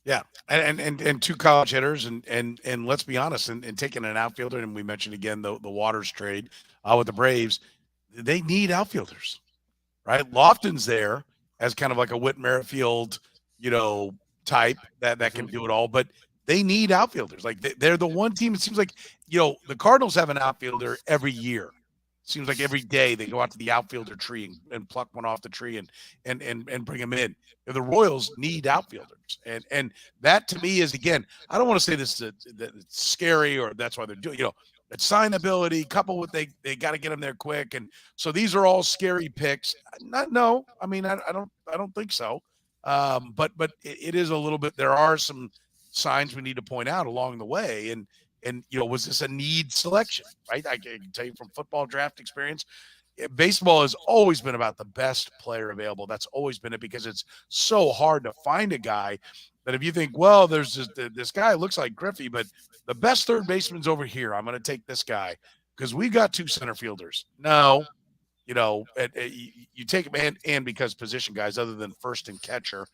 Yeah, and two college hitters, and let's be honest, and taking an outfielder, and we mentioned again the Waters trade with the Braves, they need outfielders, right? Lofton's there as kind of like a Whit Merrifield, type that can do it all, but they need outfielders. Like they're the one team. It seems like the Cardinals have an outfielder every year. Seems like every day they go out to the outfielder tree and pluck one off the tree and bring him in. The Royals need outfielders, and that to me is, again, I don't want to say this that it's scary or that's why they're doing. It's signability coupled with they got to get them there quick, and so these are all scary picks. No, I mean I don't think so. But it is a little bit. There are some signs we need to point out along the way, and was this a need selection, right? I can tell you from football draft experience, baseball has always been about the best player available. That's always been it, because it's so hard to find a guy that if you think, well, there's this guy looks like Griffey, but the best third baseman's over here, I'm going to take this guy because we got 2 center fielders. No, you take him, and because position guys other than first and catcher,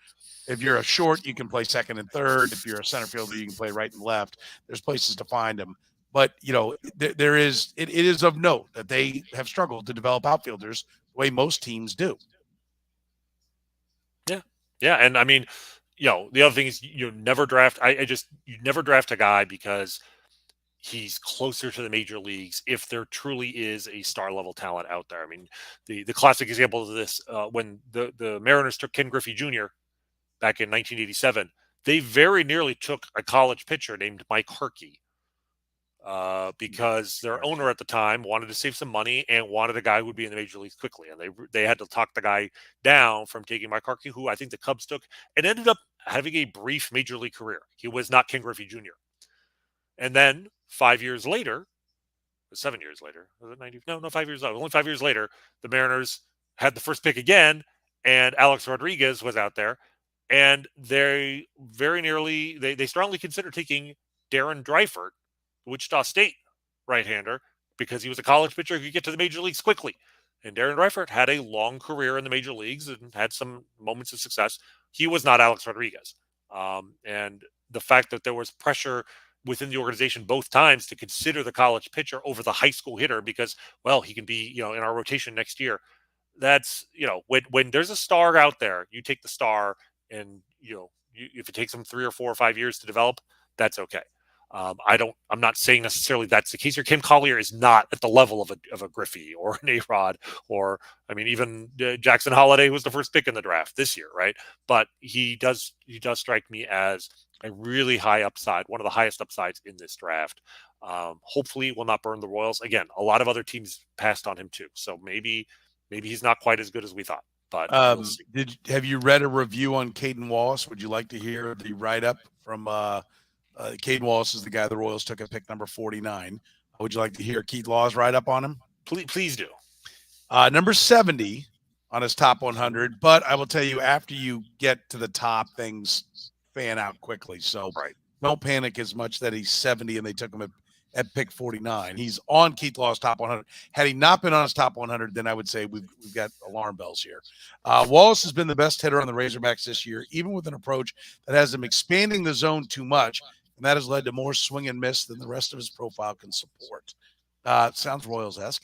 if you're a short, you can play second and third. If you're a center fielder, you can play right and left. There's places to find them. But, it is of note that they have struggled to develop outfielders the way most teams do. Yeah. Yeah. And I mean, the other thing is you never draft. You never draft a guy because he's closer to the major leagues if there truly is a star level talent out there. I mean, the classic example of this, when the Mariners took Ken Griffey Jr. back in 1987, they very nearly took a college pitcher named Mike Harkey because their owner at the time wanted to save some money and wanted a guy who would be in the major leagues quickly. And they had to talk the guy down from taking Mike Harkey, who I think the Cubs took, and ended up having a brief major league career. He was not Ken Griffey Jr. And then 5 years later, 7 years later, was it 90? No, 5 years later. Only 5 years later, the Mariners had the first pick again, and Alex Rodriguez was out there. And they very nearly, they strongly considered taking Darren Dreifert, Wichita State right-hander, because he was a college pitcher who could get to the major leagues quickly. And Darren Dreifert had a long career in the major leagues and had some moments of success. He was not Alex Rodriguez. And the fact that there was pressure within the organization both times to consider the college pitcher over the high school hitter because, well, he can be, in our rotation next year. That's, when there's a star out there, you take the star, and if it takes them 3 or 4 or 5 years to develop, that's okay. I'm not saying necessarily that's the case here. Kim Collier is not at the level of a Griffey or an A-Rod, or even Jackson Holliday was the first pick in the draft this year, right? But he does strike me as a really high upside, one of the highest upsides in this draft. Hopefully, will not burn the Royals again. A lot of other teams passed on him too, so maybe he's not quite as good as we thought. But we'll see. Have you read a review on Cayden Wallace? Would you like to hear the write-up from Cayden Wallace is the guy the Royals took at pick number 49. Would you like to hear Keith Law's write-up on him? Please do. Number 70 on his top 100, but I will tell you, after you get to the top, things fan out quickly. So don't panic as much that he's 70 and they took him at pick 49. He's on Keith Law's top 100. Had he not been on his top 100, then I would say we've got alarm bells here. Wallace has been the best hitter on the Razorbacks this year, even with an approach that has him expanding the zone too much, and that has led to more swing and miss than the rest of his profile can support. Sounds Royals-esque.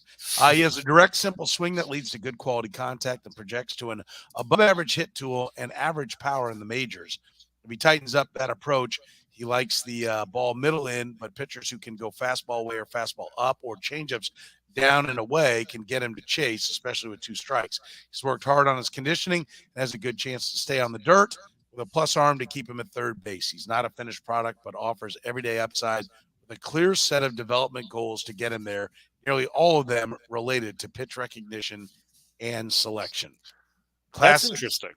He has a direct, simple swing that leads to good quality contact and projects to an above-average hit tool and average power in the majors. If he tightens up that approach, he likes the ball middle in, but pitchers who can go fastball away or fastball up or changeups down and away can get him to chase, especially with 2 strikes. He's worked hard on his conditioning and has a good chance to stay on the dirt with a plus arm to keep him at third base. He's not a finished product, but offers everyday upside with a clear set of development goals to get him there, nearly all of them related to pitch recognition and selection. That's interesting.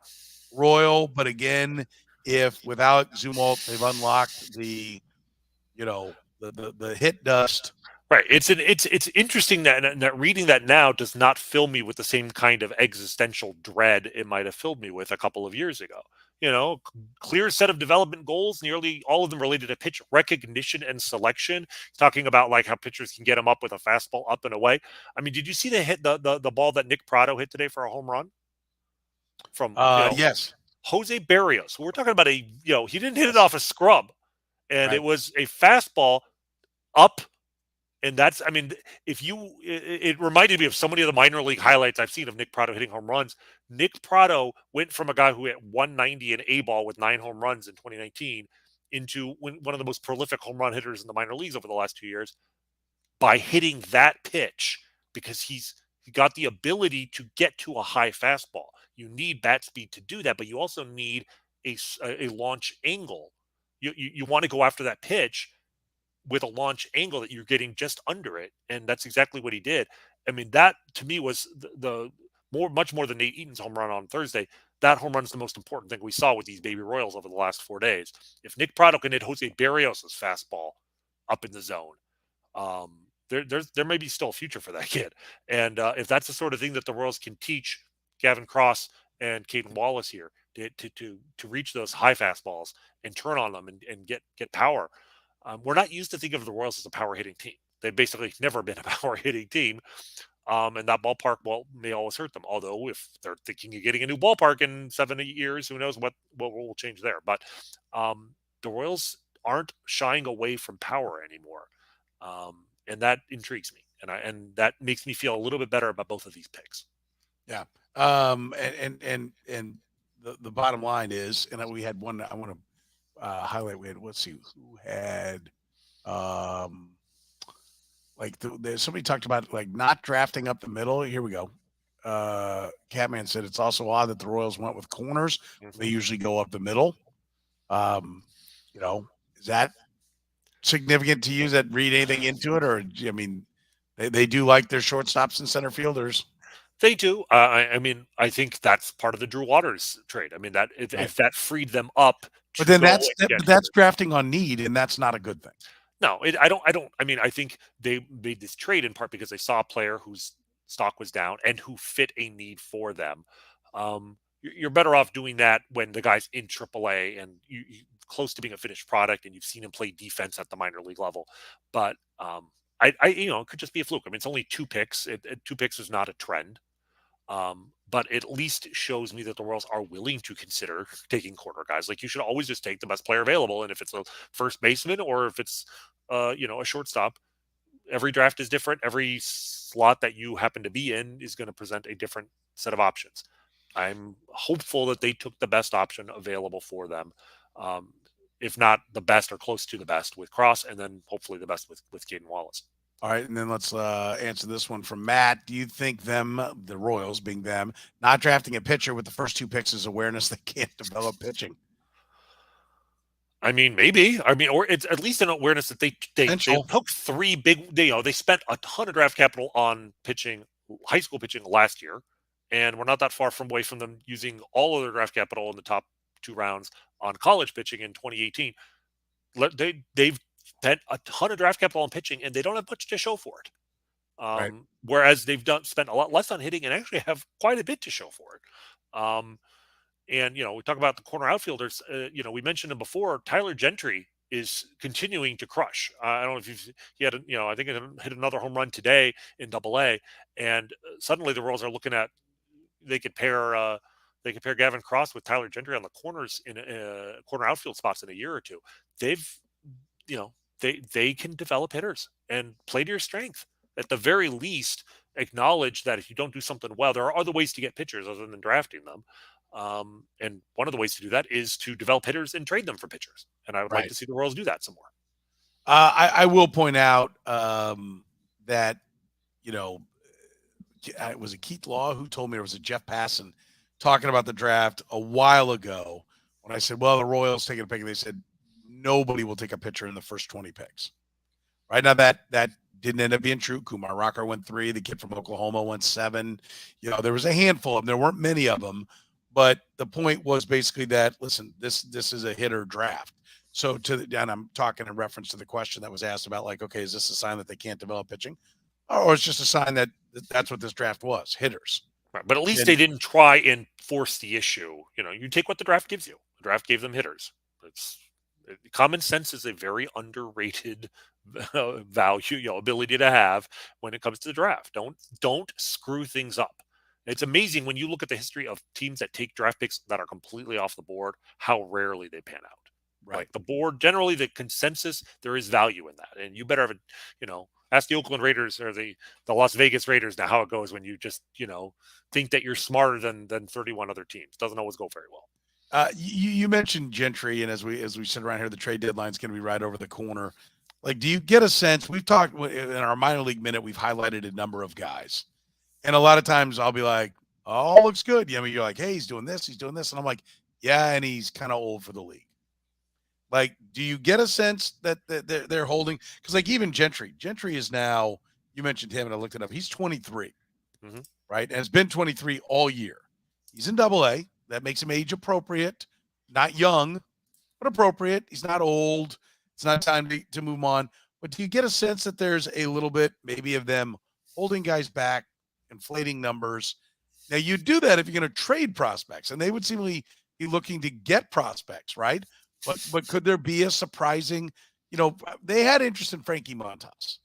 Royal, but again, if without Zumwalt they've unlocked the hit dust. Right. It's interesting that reading that now does not fill me with the same kind of existential dread it might have filled me with a couple of years ago. Clear set of development goals, nearly all of them related to pitch recognition and selection. He's talking about like how pitchers can get him up with a fastball up and away. Did you see the ball that Nick Prado hit today for a home run? From yes. Jose Barrios. We're talking about he didn't hit it off a scrub, and it was a fastball up. And that's, it reminded me of so many of the minor league highlights I've seen of Nick Prado hitting home runs. Nick Prado went from a guy who hit 190 in A-ball with 9 home runs in 2019 into one of the most prolific home run hitters in the minor leagues over the last 2 years by hitting that pitch, because he got the ability to get to a high fastball. You need bat speed to do that, but you also need a launch angle. You want to go after that pitch with a launch angle that you're getting just under it, and that's exactly what he did. That to me was much more than Nate Eaton's home run on Thursday. That home run is the most important thing we saw with these baby Royals over the last 4 days. If Nick Prado can hit Jose Barrios' fastball up in the zone, there may be still a future for that kid. And if that's the sort of thing that the Royals can teach Gavin Cross and Cayden Wallace here to reach those high fastballs and turn on them and get power. We're not used to thinking of the Royals as a power hitting team. They've basically never been a power hitting team. And that ballpark, may always hurt them. Although if they're thinking of getting a new ballpark in 7 years, who knows what will change there. But the Royals aren't shying away from power anymore. And that intrigues me. And that makes me feel a little bit better about both of these picks. Yeah. And the bottom line is, and we had one, I want to highlight. We had, let's see who had, somebody talked about like not drafting up the middle. Here we go. Catman said it's also odd that the Royals went with corners. They usually go up the middle. Is that significant to you? Does that read anything into it? Or, they do like their shortstops and center fielders. They do. I think that's part of the Drew Waters trade. That if that freed them up. But then that's drafting on need, and that's not a good thing. No, I don't. I think they made this trade in part because they saw a player whose stock was down and who fit a need for them. You're better off doing that when the guy's in AAA and you close to being a finished product, and you've seen him play defense at the minor league level. But it could just be a fluke. It's only 2 picks. 2 picks is not a trend. but at least it shows me that the Royals are willing to consider taking corner guys. Like, you should always just take the best player available. And if it's a first baseman or if it's, a shortstop, every draft is different. Every slot that you happen to be in is going to present a different set of options. I'm hopeful that they took the best option available for them. If not the best or close to the best with Cross, and then hopefully the best with Cayden Wallace. All right, and then let's answer this one from Matt. Do you think the Royals being them, not drafting a pitcher with the first 2 picks is awareness they can't develop pitching? I mean, maybe. I mean, or it's at least an awareness that they took 3 big. They spent a ton of draft capital on pitching, high school pitching last year, and we're not that far away from them using all of their draft capital in the top 2 rounds on college pitching in 2018. They've spent a ton of draft capital on pitching, and they don't have much to show for it. Right. Whereas they've spent a lot less on hitting and actually have quite a bit to show for it. And, we talk about the corner outfielders. We mentioned him before. Tyler Gentry is continuing to crush. I don't know if he had, I think he hit another home run today in Double-A, and suddenly the Royals are looking at they could pair Gavin Cross with Tyler Gentry on the corners in corner outfield spots in a year or two. They can develop hitters and play to your strength. At the very least, acknowledge that if you don't do something well, there are other ways to get pitchers other than drafting them. And one of the ways to do that is to develop hitters and trade them for pitchers. And I would like to see the Royals do that some more. I will point out that, was it Keith Law who told me, or was it Jeff Passan talking about the draft a while ago when I said, well, the Royals taking a pick, and they said nobody will take a pitcher in the first 20 picks. Right now that didn't end up being true. Kumar Rocker went 3. The kid from Oklahoma went 7. There was a handful of them. There weren't many of them. But the point was basically that, listen, this is a hitter draft. So and I'm talking in reference to the question that was asked about, like, okay, is this a sign that they can't develop pitching? Or it's just a sign that that's what this draft was, hitters. Right. But at least they didn't try and force the issue. You take what the draft gives you. The draft gave them hitters. Common sense is a very underrated value, ability to have when it comes to the draft. Don't screw things up. It's amazing when you look at the history of teams that take draft picks that are completely off the board, how rarely they pan out. Right. Like the board, generally the consensus, there is value in that. And you better have ask the Oakland Raiders or the Las Vegas Raiders now how it goes when you just, think that you're smarter than 31 other teams. Doesn't always go very well. You mentioned Gentry, and as we sit around here, the trade deadline is going to be right over the corner. Like, do you get a sense? We've talked in our minor league minute, we've highlighted a number of guys. And a lot of times I'll be like, oh, looks good. You're like, hey, he's doing this. And I'm like, yeah, and he's kind of old for the league. Like, do you get a sense that they're holding? Because, like, even Gentry is now, you mentioned him, and I looked it up. He's 23, right? And has been 23 all year. He's in Double-A. That makes him age appropriate. Not young, but appropriate. He's not old. It's not time to move on. But do you get a sense that there's a little bit maybe of them holding guys back, inflating numbers? Now, you do that if you're going to trade prospects, and they would seemingly be looking to get prospects, right? But could there be a surprising, they had interest in Frankie Montas.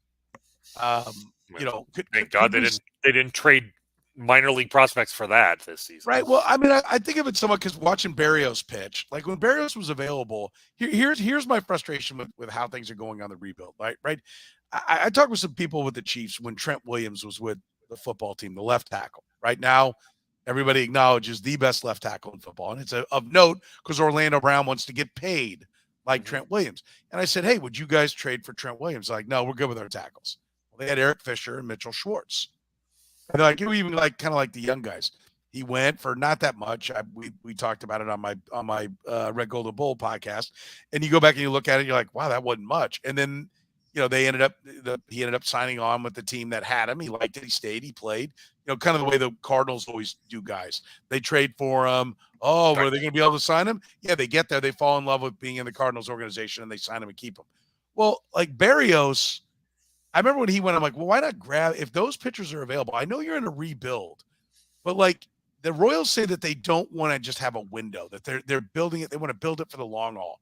Thank God they didn't trade minor league prospects for that this season. Right. Well, I mean, I think of it somewhat because watching Barrios pitch, like when Barrios was available, here's my frustration with how things are going on the rebuild. Right. I talked with some people with the Chiefs when Trent Williams was with the football team, the left tackle. Right now, everybody acknowledges the best left tackle in football. And it's of note because Orlando Brown wants to get paid like Trent Williams. And I said, hey, would you guys trade for Trent Williams? Like, no, we're good with our tackles. Well, they had Eric Fisher and Mitchell Schwartz. And they're like, you even like kind of like the young guys. He went for not that much. We talked about it on my Red Golden Bull podcast. And you go back and you look at it, you're like, wow, that wasn't much. And then, he ended up signing on with the team that had him. He liked it. He stayed. He played. Kind of the way the Cardinals always do guys. They trade for him. Oh, are they going to be able to sign him? Yeah, they get there. They fall in love with being in the Cardinals organization, and they sign him and keep him. Well, like Barrios, I remember when he went, I'm like, well, why not grab, if those pitchers are available, I know you're in a rebuild, but like the Royals say that they don't want to just have a window, that they're building it. They want to build it for the long haul.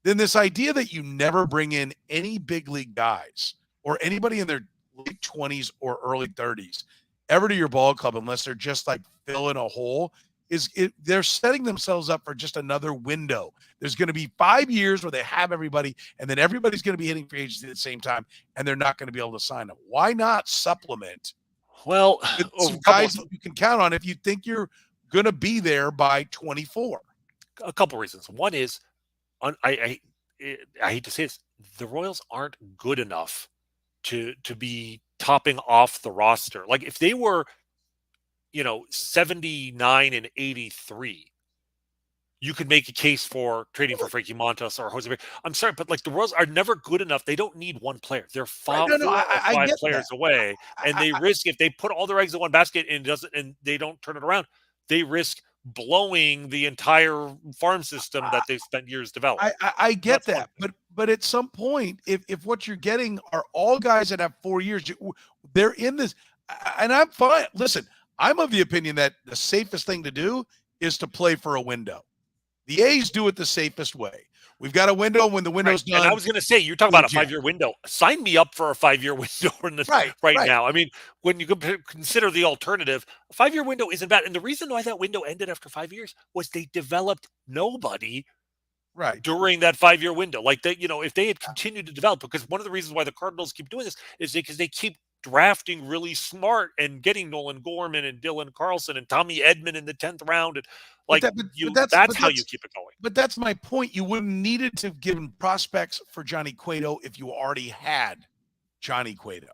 Then this idea that you never bring in any big league guys or anybody in their late 20s or early 30s ever to your ball club unless they're just like filling a hole. They're setting themselves up for just another window. There's going to be 5 years where they have everybody, and then everybody's going to be hitting free agency at the same time, and they're not going to be able to sign them. Why not supplement Well, with some guys that you can count on if you think you're going to be there by 24? A couple reasons. One is, I hate to say this, the Royals aren't good enough to be topping off the roster. Like if they were, 79 and 83, you could make a case for trading for Frankie Montas or Jose. I'm sorry, but like the Royals are never good enough. They don't need one player. They're Right, four or five get players that. away, and they risk if they put all their eggs in one basket and they don't turn it around, they risk blowing the entire farm system that they've spent years developing. I get that, but at some point, if what you're getting are all guys that have 4 years, they're in this, and I'm fine. Listen, I'm of the opinion that the safest thing to do is to play for a window. The A's do it the safest way. We've got a window. When the window's done, and I was going to say, you're talking about a 5-year window. Sign me up for a 5-year window right now. I mean, when you consider the alternative, a 5-year window isn't bad. And the reason why that window ended after 5 years was they developed nobody during that 5-year window. Like they, if they had continued to develop, because one of the reasons why the Cardinals keep doing this is because they keep drafting really smart and getting Nolan Gorman and Dylan Carlson and Tommy Edman in the 10th round. And that's how you keep it going. But that's my point. You wouldn't needed to give prospects for Johnny Cueto if you already had Johnny Cueto.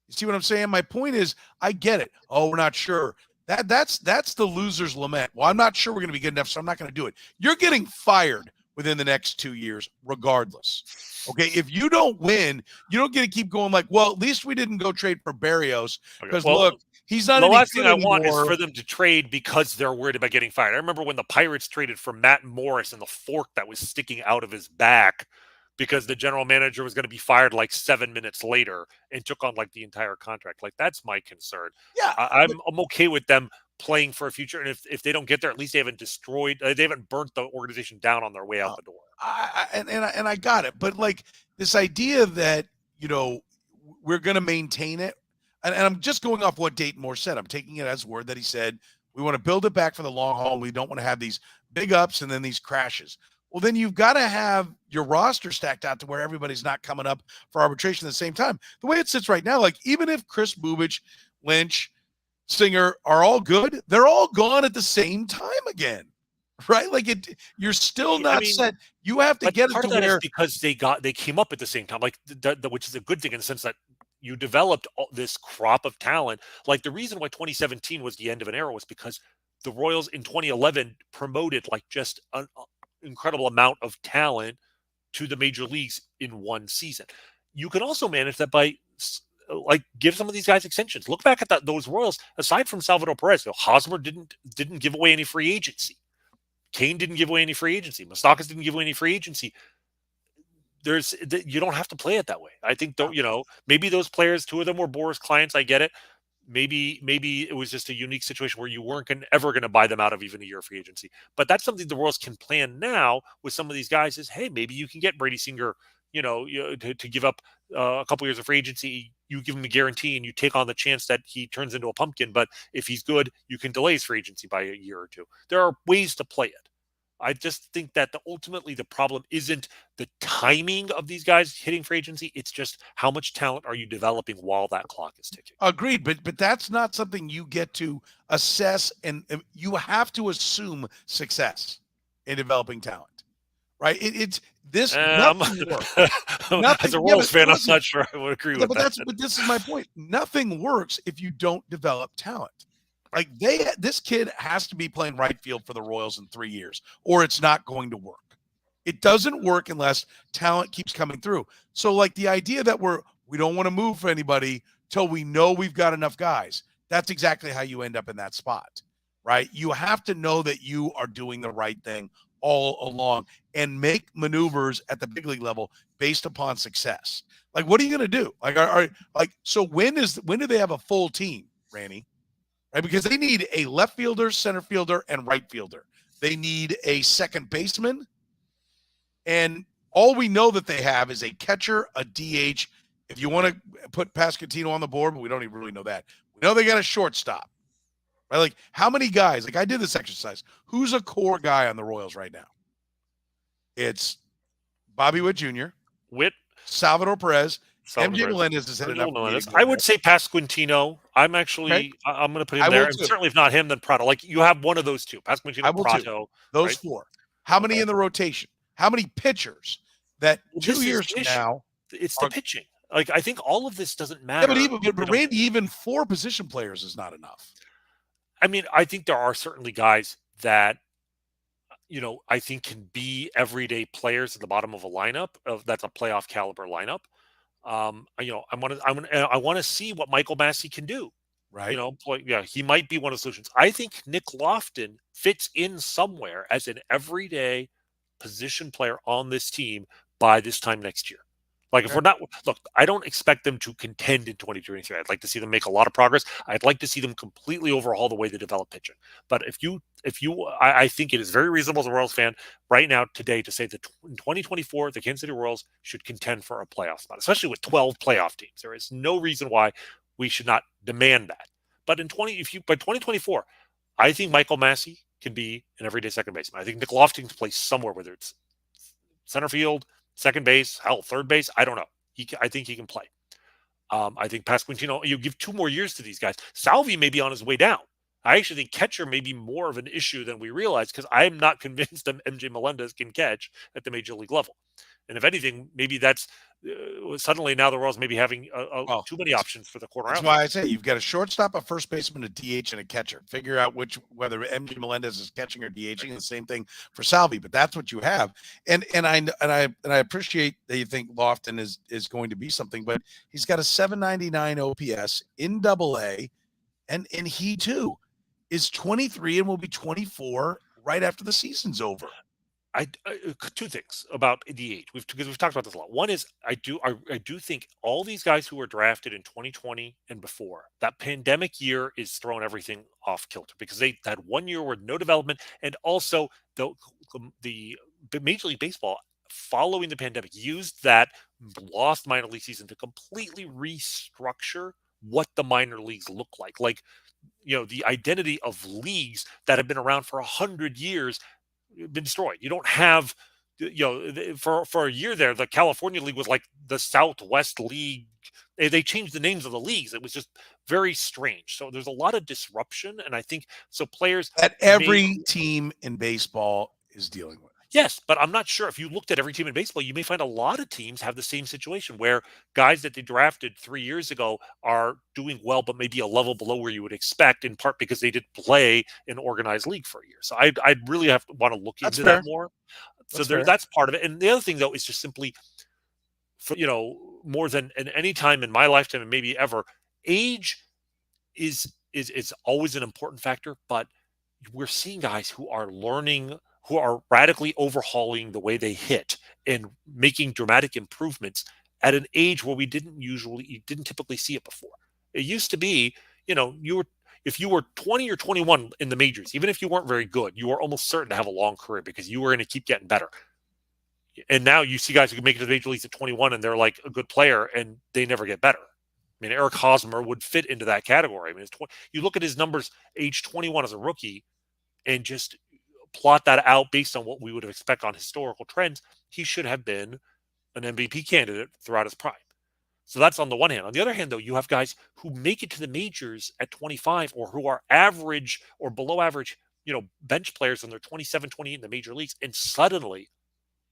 You see what I'm saying? My point is, I get it. Oh, we're not sure. That's the loser's lament. Well, I'm not sure we're going to be good enough, so I'm not going to do it. You're getting fired within the next 2 years, regardless. Okay, if you don't win, you don't get to keep going like, well, at least we didn't go trade for Berrios because look, he's not. The last thing I want is for them to trade because they're worried about getting fired. I remember when the Pirates traded for Matt Morris and the fork that was sticking out of his back because the general manager was going to be fired like 7 minutes later and took on like the entire contract. Like that's my concern. Yeah, I'm okay with them playing for a future, and if they don't get there, at least they haven't they haven't burnt the organization down on their way out the door. I got it, but like this idea that we're going to maintain it, and I'm just going off what Dayton Moore said. I'm taking it as word that he said we want to build it back for the long haul. We don't want to have these big ups and then these crashes. Well, then you've got to have your roster stacked out to where everybody's not coming up for arbitration at the same time. The way it sits right now, like even if Chris Bubich, Lynch, Singer are all good, they're all gone at the same time again, right? Like you're still not set. You have to get it to where because they came up at the same time, like which is a good thing in the sense that you developed this crop of talent. Like the reason why 2017 was the end of an era was because the Royals in 2011 promoted like just an incredible amount of talent to the major leagues in one season. You can also manage that by like give some of these guys extensions. Look back at those Royals. Aside from Salvador Perez, Hosmer didn't give away any free agency. Kane didn't give away any free agency. Moustakas didn't give away any free agency. You don't have to play it that way. I think maybe those players, 2 of them were Boras clients. I get it. Maybe it was just a unique situation where you weren't ever going to buy them out of even a year of free agency. But that's something the Royals can plan now with some of these guys. Is hey, maybe you can get Brady Singer. To give up a couple years of free agency, you give him a guarantee and you take on the chance that he turns into a pumpkin. But if he's good, you can delay his free agency by a year or two. There are ways to play it. I just think that ultimately the problem isn't the timing of these guys hitting free agency. It's just how much talent are you developing while that clock is ticking. Agreed, but that's not something you get to assess, and you have to assume success in developing talent. Right? It's this. Nothing works. As a Royals fan, I'm not sure I would agree with that. But this is my point. Nothing works if you don't develop talent. Like this kid has to be playing right field for the Royals in 3 years, or it's not going to work. It doesn't work unless talent keeps coming through. So like the idea that we don't want to move for anybody till we know we've got enough guys. That's exactly how you end up in that spot, right? You have to know that you are doing the right thing all along and make maneuvers at the big league level based upon success. Like, what are you going to do? So when do they have a full team, Rany? Right? Because they need a left fielder, center fielder, and right fielder. They need a second baseman. And all we know that they have is a catcher, a DH, if you want to put Pasquantino on the board, but we don't even really know that. We know they got a shortstop. Right? Like, how many guys? Like, I did this exercise. Who's a core guy on the Royals right now? It's Bobby Witt Jr., Witt, Salvador Perez, Salvador MJ Perez, Melendez has had enough of me to go I there. would say Pasquantino. I'm going to put him there. And certainly if not him, then Prato. Like, you have one of those two, Pasquantino, Prato. Those right? four. How many in the rotation? How many pitchers that 2 years from now? It's the pitching. Like, I think all of this doesn't matter. Yeah, but Randy, even 4 position players is not enough. I mean, I think there are certainly guys that, I think can be everyday players at the bottom of a lineup that's a playoff caliber lineup. I want to see what Michael Massey can do. Right. He might be one of the solutions. I think Nick Lofton fits in somewhere as an everyday position player on this team by this time next year. Like, if we're not, look, I don't expect them to contend in 2023. I'd like to see them make a lot of progress. I'd like to see them completely overhaul the way they develop pitching. But I think it is very reasonable as a Royals fan right now today to say that in 2024, the Kansas City Royals should contend for a playoff spot, especially with 12 playoff teams. There is no reason why we should not demand that. But by 2024, I think Michael Massey can be an everyday second baseman. I think Nick Lofton can play somewhere, whether it's center field, second base, hell, third base. I don't know. I think he can play. I think Pasquantino, you give 2 more years to these guys. Salvi may be on his way down. I actually think catcher may be more of an issue than we realize, because I'm not convinced that MJ Melendez can catch at the major league level. And if anything, maybe that's suddenly now the Royals may be having too many options for the corner. That's why I say you've got a shortstop, a first baseman, a DH, and a catcher. Figure out whether MJ Melendez is catching or DHing. The same thing for Salvi, but that's what you have. And I appreciate that you think Lofton is going to be something, but he's got a 799 OPS in AA, and he too is 23 and will be 24 right after the season's over. I 2 things about the age, because we've talked about this a lot. One is I do think all these guys who were drafted in 2020 and before, that pandemic year is throwing everything off kilter, because they had 1 year with no development, and also the Major League Baseball following the pandemic used that lost minor league season to completely restructure what the minor leagues look like. Like, the identity of leagues that have been around for 100 years been destroyed. You don't have, for a year there, the California League was like the Southwest League. They changed the names of the leagues. It was just very strange. So there's a lot of disruption, and I think players that every team in baseball is dealing with. Yes, but I'm not sure. If you looked at every team in baseball, you may find a lot of teams have the same situation, where guys that they drafted 3 years ago are doing well, but maybe a level below where you would expect, in part because they did play in organized league for a year. So I'd really want to look into that more. That's part of it. And the other thing, though, is just simply, more than in any time in my lifetime and maybe ever, age is always an important factor. But we're seeing guys who are learning, who are radically overhauling the way they hit and making dramatic improvements at an age where you didn't typically see it before. It used to be, if you were 20 or 21 in the majors, even if you weren't very good, you were almost certain to have a long career because you were going to keep getting better. And now you see guys who can make it to the major leagues at 21 and they're like a good player and they never get better. I mean, Eric Hosmer would fit into that category. I mean, you look at his numbers, age 21 as a rookie, and just plot that out based on what we would expect on historical trends, he should have been an MVP candidate throughout his prime. So that's on the one hand. On the other hand, though, you have guys who make it to the majors at 25, or who are average or below average, bench players, and they're 27, 28 in the major leagues, and suddenly,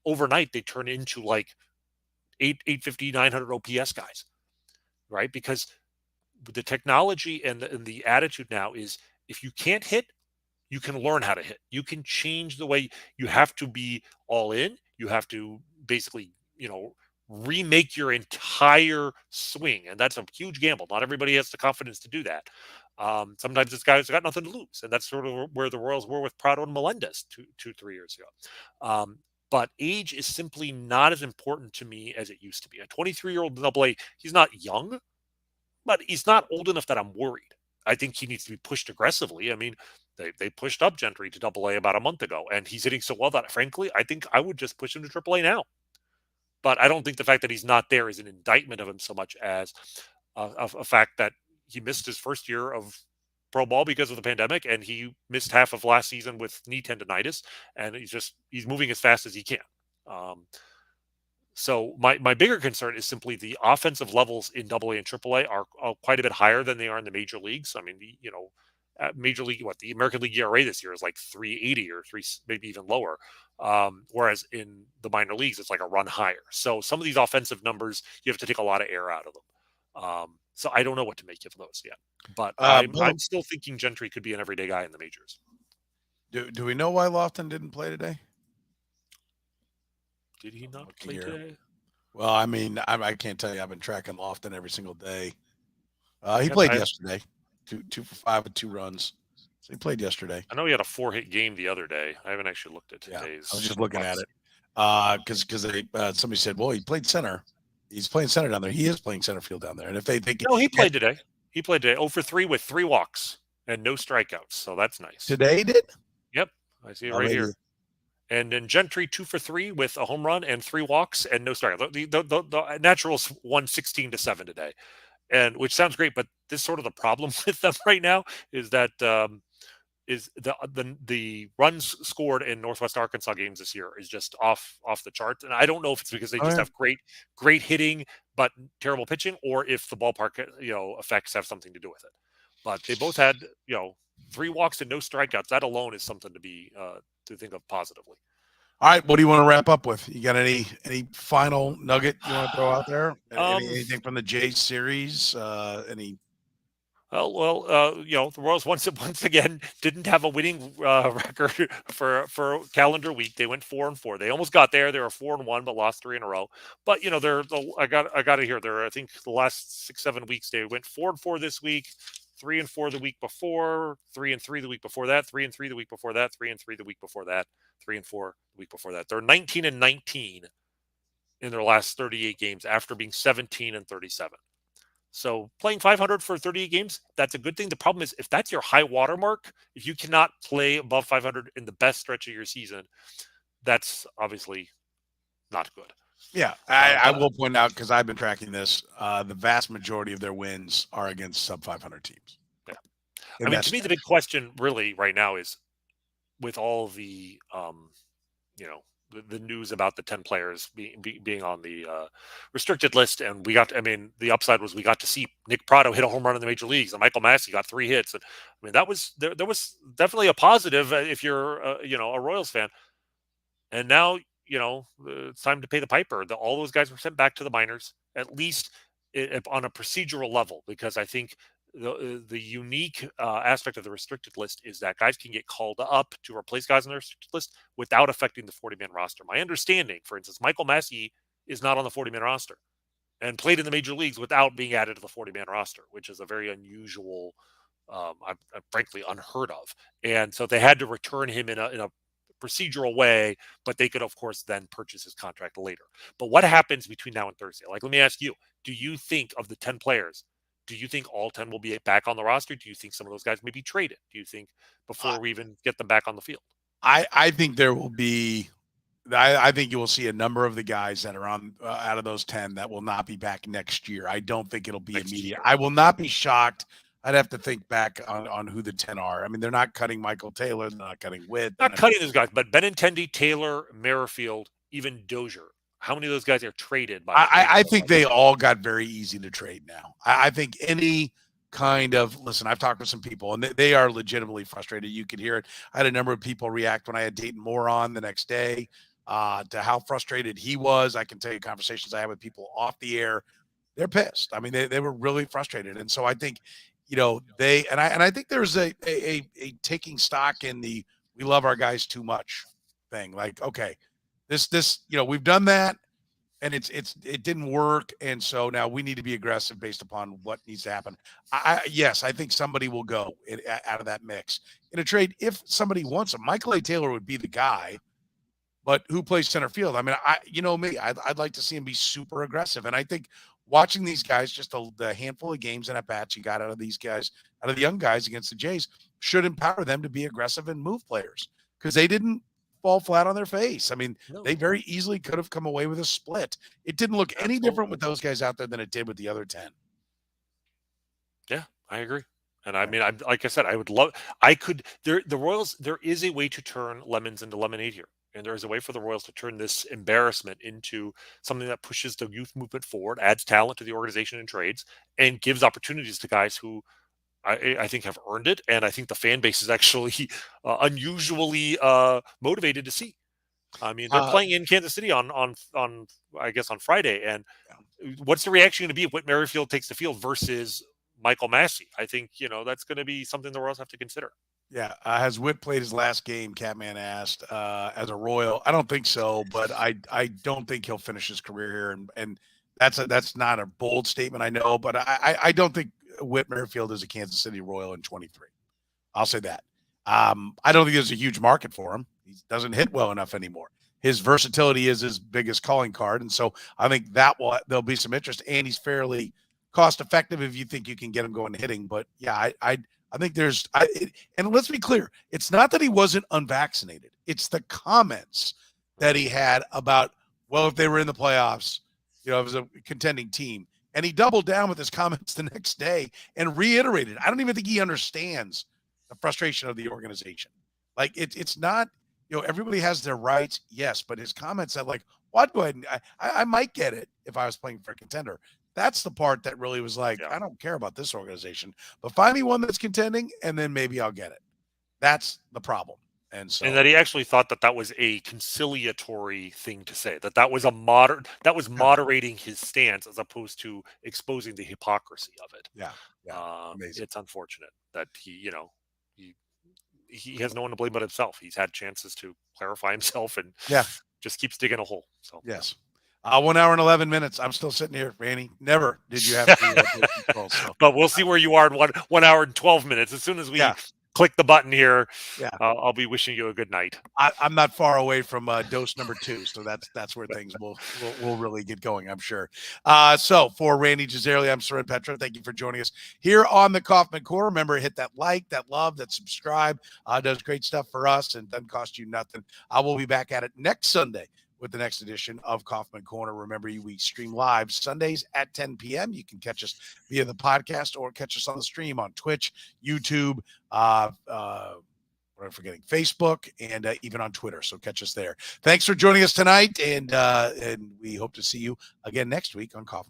overnight, they turn into like 850, 900 OPS guys, right? Because the technology and the attitude now is, if you can't hit, you can learn how to hit. You can change the way. You have to be all in. You have to basically, remake your entire swing. And that's a huge gamble. Not everybody has the confidence to do that. Sometimes this guy's got nothing to lose. And that's sort of where the Royals were with Prado and Melendez 3 years ago. But age is simply not as important to me as it used to be. A 23-year-old in AA, he's not young, but he's not old enough that I'm worried. I think he needs to be pushed aggressively. I mean, they pushed up Gentry to AA about a month ago, and he's hitting so well that, frankly, I think I would just push him to AAA now. But I don't think the fact that he's not there is an indictment of him so much as a fact that he missed his first year of pro ball because of the pandemic, and he missed half of last season with knee tendonitis, and he's moving as fast as he can. So my bigger concern is simply the offensive levels in AA and AAA are quite a bit higher than they are in the major leagues. I mean, at Major League, the American League ERA this year is like 380 or maybe even lower. Whereas in the minor leagues, it's like a run higher. So some of these offensive numbers, you have to take a lot of air out of them. So I don't know what to make of those yet. But I'm still thinking Gentry could be an everyday guy in the majors. Do we know why Lofton didn't play today? Did he not play today? Well, I mean, I can't tell you. I've been tracking Lofton every single day. He played yesterday. 2 for 5 with 2 runs. So he played yesterday. I know he had a 4-hit game the other day. I haven't actually looked at today's. Yeah, I was just looking at it. Because somebody said, well, he played center. He's playing center down there. He is playing center field down there. And if they think he played today. He played today 0 for 3 with 3 walks and no strikeouts. So that's nice. Today he did? Yep. I see it right here. And then Gentry 2 for 3 with a home run and 3 walks and no strikeouts. The Naturals won 16-7 today, and which sounds great, but this is sort of the problem with them right now is that the runs scored in Northwest Arkansas games this year is just off the charts, and I don't know if it's because they just have great hitting but terrible pitching, or if the ballpark effects have something to do with it. But they both had 3 walks and no strikeouts. That alone is something to think of positively. All right, what do you want to wrap up with? You got any final nugget you want to throw out there? Anything from the Jays series? The Royals once again didn't have a winning record for calendar week. They went 4-4. They almost got there. They were 4-1, but lost 3 in a row. But I got to hear there. I think the last 6-7 weeks they went 4-4 this week. 3-4 the week before, 3-3 the week before that, 3-3 the week before that, 3-3 the week before that, 3-4 the week before that. They're 19-19 in their last 38 games after being 17-37. So playing 500 for 38 games, that's a good thing. The problem is if that's your high water mark, if you cannot play above 500 in the best stretch of your season, that's obviously not good. Yeah, I will point out, because I've been tracking this, the vast majority of their wins are against sub-500 teams. Yeah. I mean, to me, the big question really right now is with all the, the news about the 10 players being on the restricted list. And the upside was we got to see Nick Pratto hit a home run in the major leagues, and Michael Massey got 3 hits. And I mean, that was, there was definitely a positive if you're, a Royals fan. And now, it's time to pay the piper. All those guys were sent back to the minors, at least on a procedural level, because I think the unique aspect of the restricted list is that guys can get called up to replace guys on the restricted list without affecting the 40-man roster. My understanding, for instance, Michael Massey is not on the 40-man roster and played in the major leagues without being added to the 40-man roster, which is a very unusual, frankly, unheard of. And so they had to return him in a procedural way, but they could, of course, then purchase his contract later. But what happens between now and Thursday? Like, let me ask you, do you think of the 10 players, do you think all 10 will be back on the roster? Do you think some of those guys may be traded? Do you think before we even get them back on the field? I think there will be, I think you will see a number of the guys that are on out of those 10 that will not be back next year. I don't think it'll be immediate. I will not be shocked. I'd have to think back on who the 10 are. I mean, they're not cutting Michael Taylor. They're not cutting Witt. Not cutting those guys, but Benintendi, Taylor, Merrifield, even Dozier. How many of those guys are traded? I think they all got very easy to trade now. I think any kind of, listen, I've talked to some people, and they are legitimately frustrated. You could hear it. I had a number of people react when I had Dayton Moore on the next day to how frustrated he was. I can tell you conversations I had with people off the air. They're pissed. I mean, they were really frustrated. And so I think, I think there's a taking stock in the we love our guys too much thing. Like, okay, this we've done that and it didn't work, and so now we need to be aggressive based upon what needs to happen. Yes, I think somebody will go out of that mix in a trade if somebody wants him. Michael A. Taylor would be the guy, but who plays center field? I mean, I'd like to see him be super aggressive, and I think watching these guys, just the handful of games and at-bats you got out of these guys, out of the young guys against the Jays, should empower them to be aggressive and move players, because they didn't fall flat on their face. I mean, No, they very easily could have come away with a split. It didn't look any different with those guys out there than it did with the other 10. Yeah, I agree. And I mean, like I said, the Royals, there is a way to turn lemons into lemonade here. And there is a way for the Royals to turn this embarrassment into something that pushes the youth movement forward, adds talent to the organization and trades, and gives opportunities to guys who I think have earned it. And I think the fan base is actually unusually motivated to see. I mean, they're playing in Kansas City on I guess on Friday. And what's the reaction going to be if Whit Merrifield takes the field versus Michael Massey? I think, that's going to be something the Royals have to consider. Yeah. Has Whit played his last game? Catman asked, as a Royal. I don't think so, but I don't think he'll finish his career here. And that's not a bold statement, I know, but I don't think Whit Merrifield is a Kansas City Royal in 23. I'll say that. I don't think there's a huge market for him. He doesn't hit well enough anymore. His versatility is his biggest calling card. And so I think there'll be some interest, and he's fairly cost effective if you think you can get him going hitting. But yeah, I think and let's be clear. It's not that he wasn't unvaccinated. It's the comments that he had about, well, if they were in the playoffs, it was a contending team. And he doubled down with his comments the next day and reiterated. I don't even think he understands the frustration of the organization. Like it's not, everybody has their rights. Yes. But his comments said like, well, I'd go ahead and I might get it if I was playing for a contender. That's the part that really was like, I don't care about this organization, but find me one that's contending and then maybe I'll get it. That's the problem. And that he actually thought that was a conciliatory thing to say, that was moderating his stance as opposed to exposing the hypocrisy of it. Yeah. Amazing. It's unfortunate that he has no one to blame but himself. He's had chances to clarify himself and just keeps digging a hole. So yes. 1 hour and 11 minutes. I'm still sitting here, Rany. Never did you have to control. So. But we'll see where you are in 1 hour and 12 minutes. As soon as we click the button here, I'll be wishing you a good night. I'm not far away from dose number 2, so that's where things will really get going, I'm sure. So for Rany Jazayerli, I'm Soren Petro. Thank you for joining us here on the Kaufman Corner. Remember, hit that like, that love, that subscribe. Does great stuff for us and doesn't cost you nothing. I will be back at it next Sunday with the next edition of Kaufman Corner. Remember, we stream live Sundays at 10 p.m. You can catch us via the podcast or catch us on the stream on Twitch, YouTube, what am I forgetting? Facebook, and even on Twitter. So catch us there. Thanks for joining us tonight, and we hope to see you again next week on Kaufman.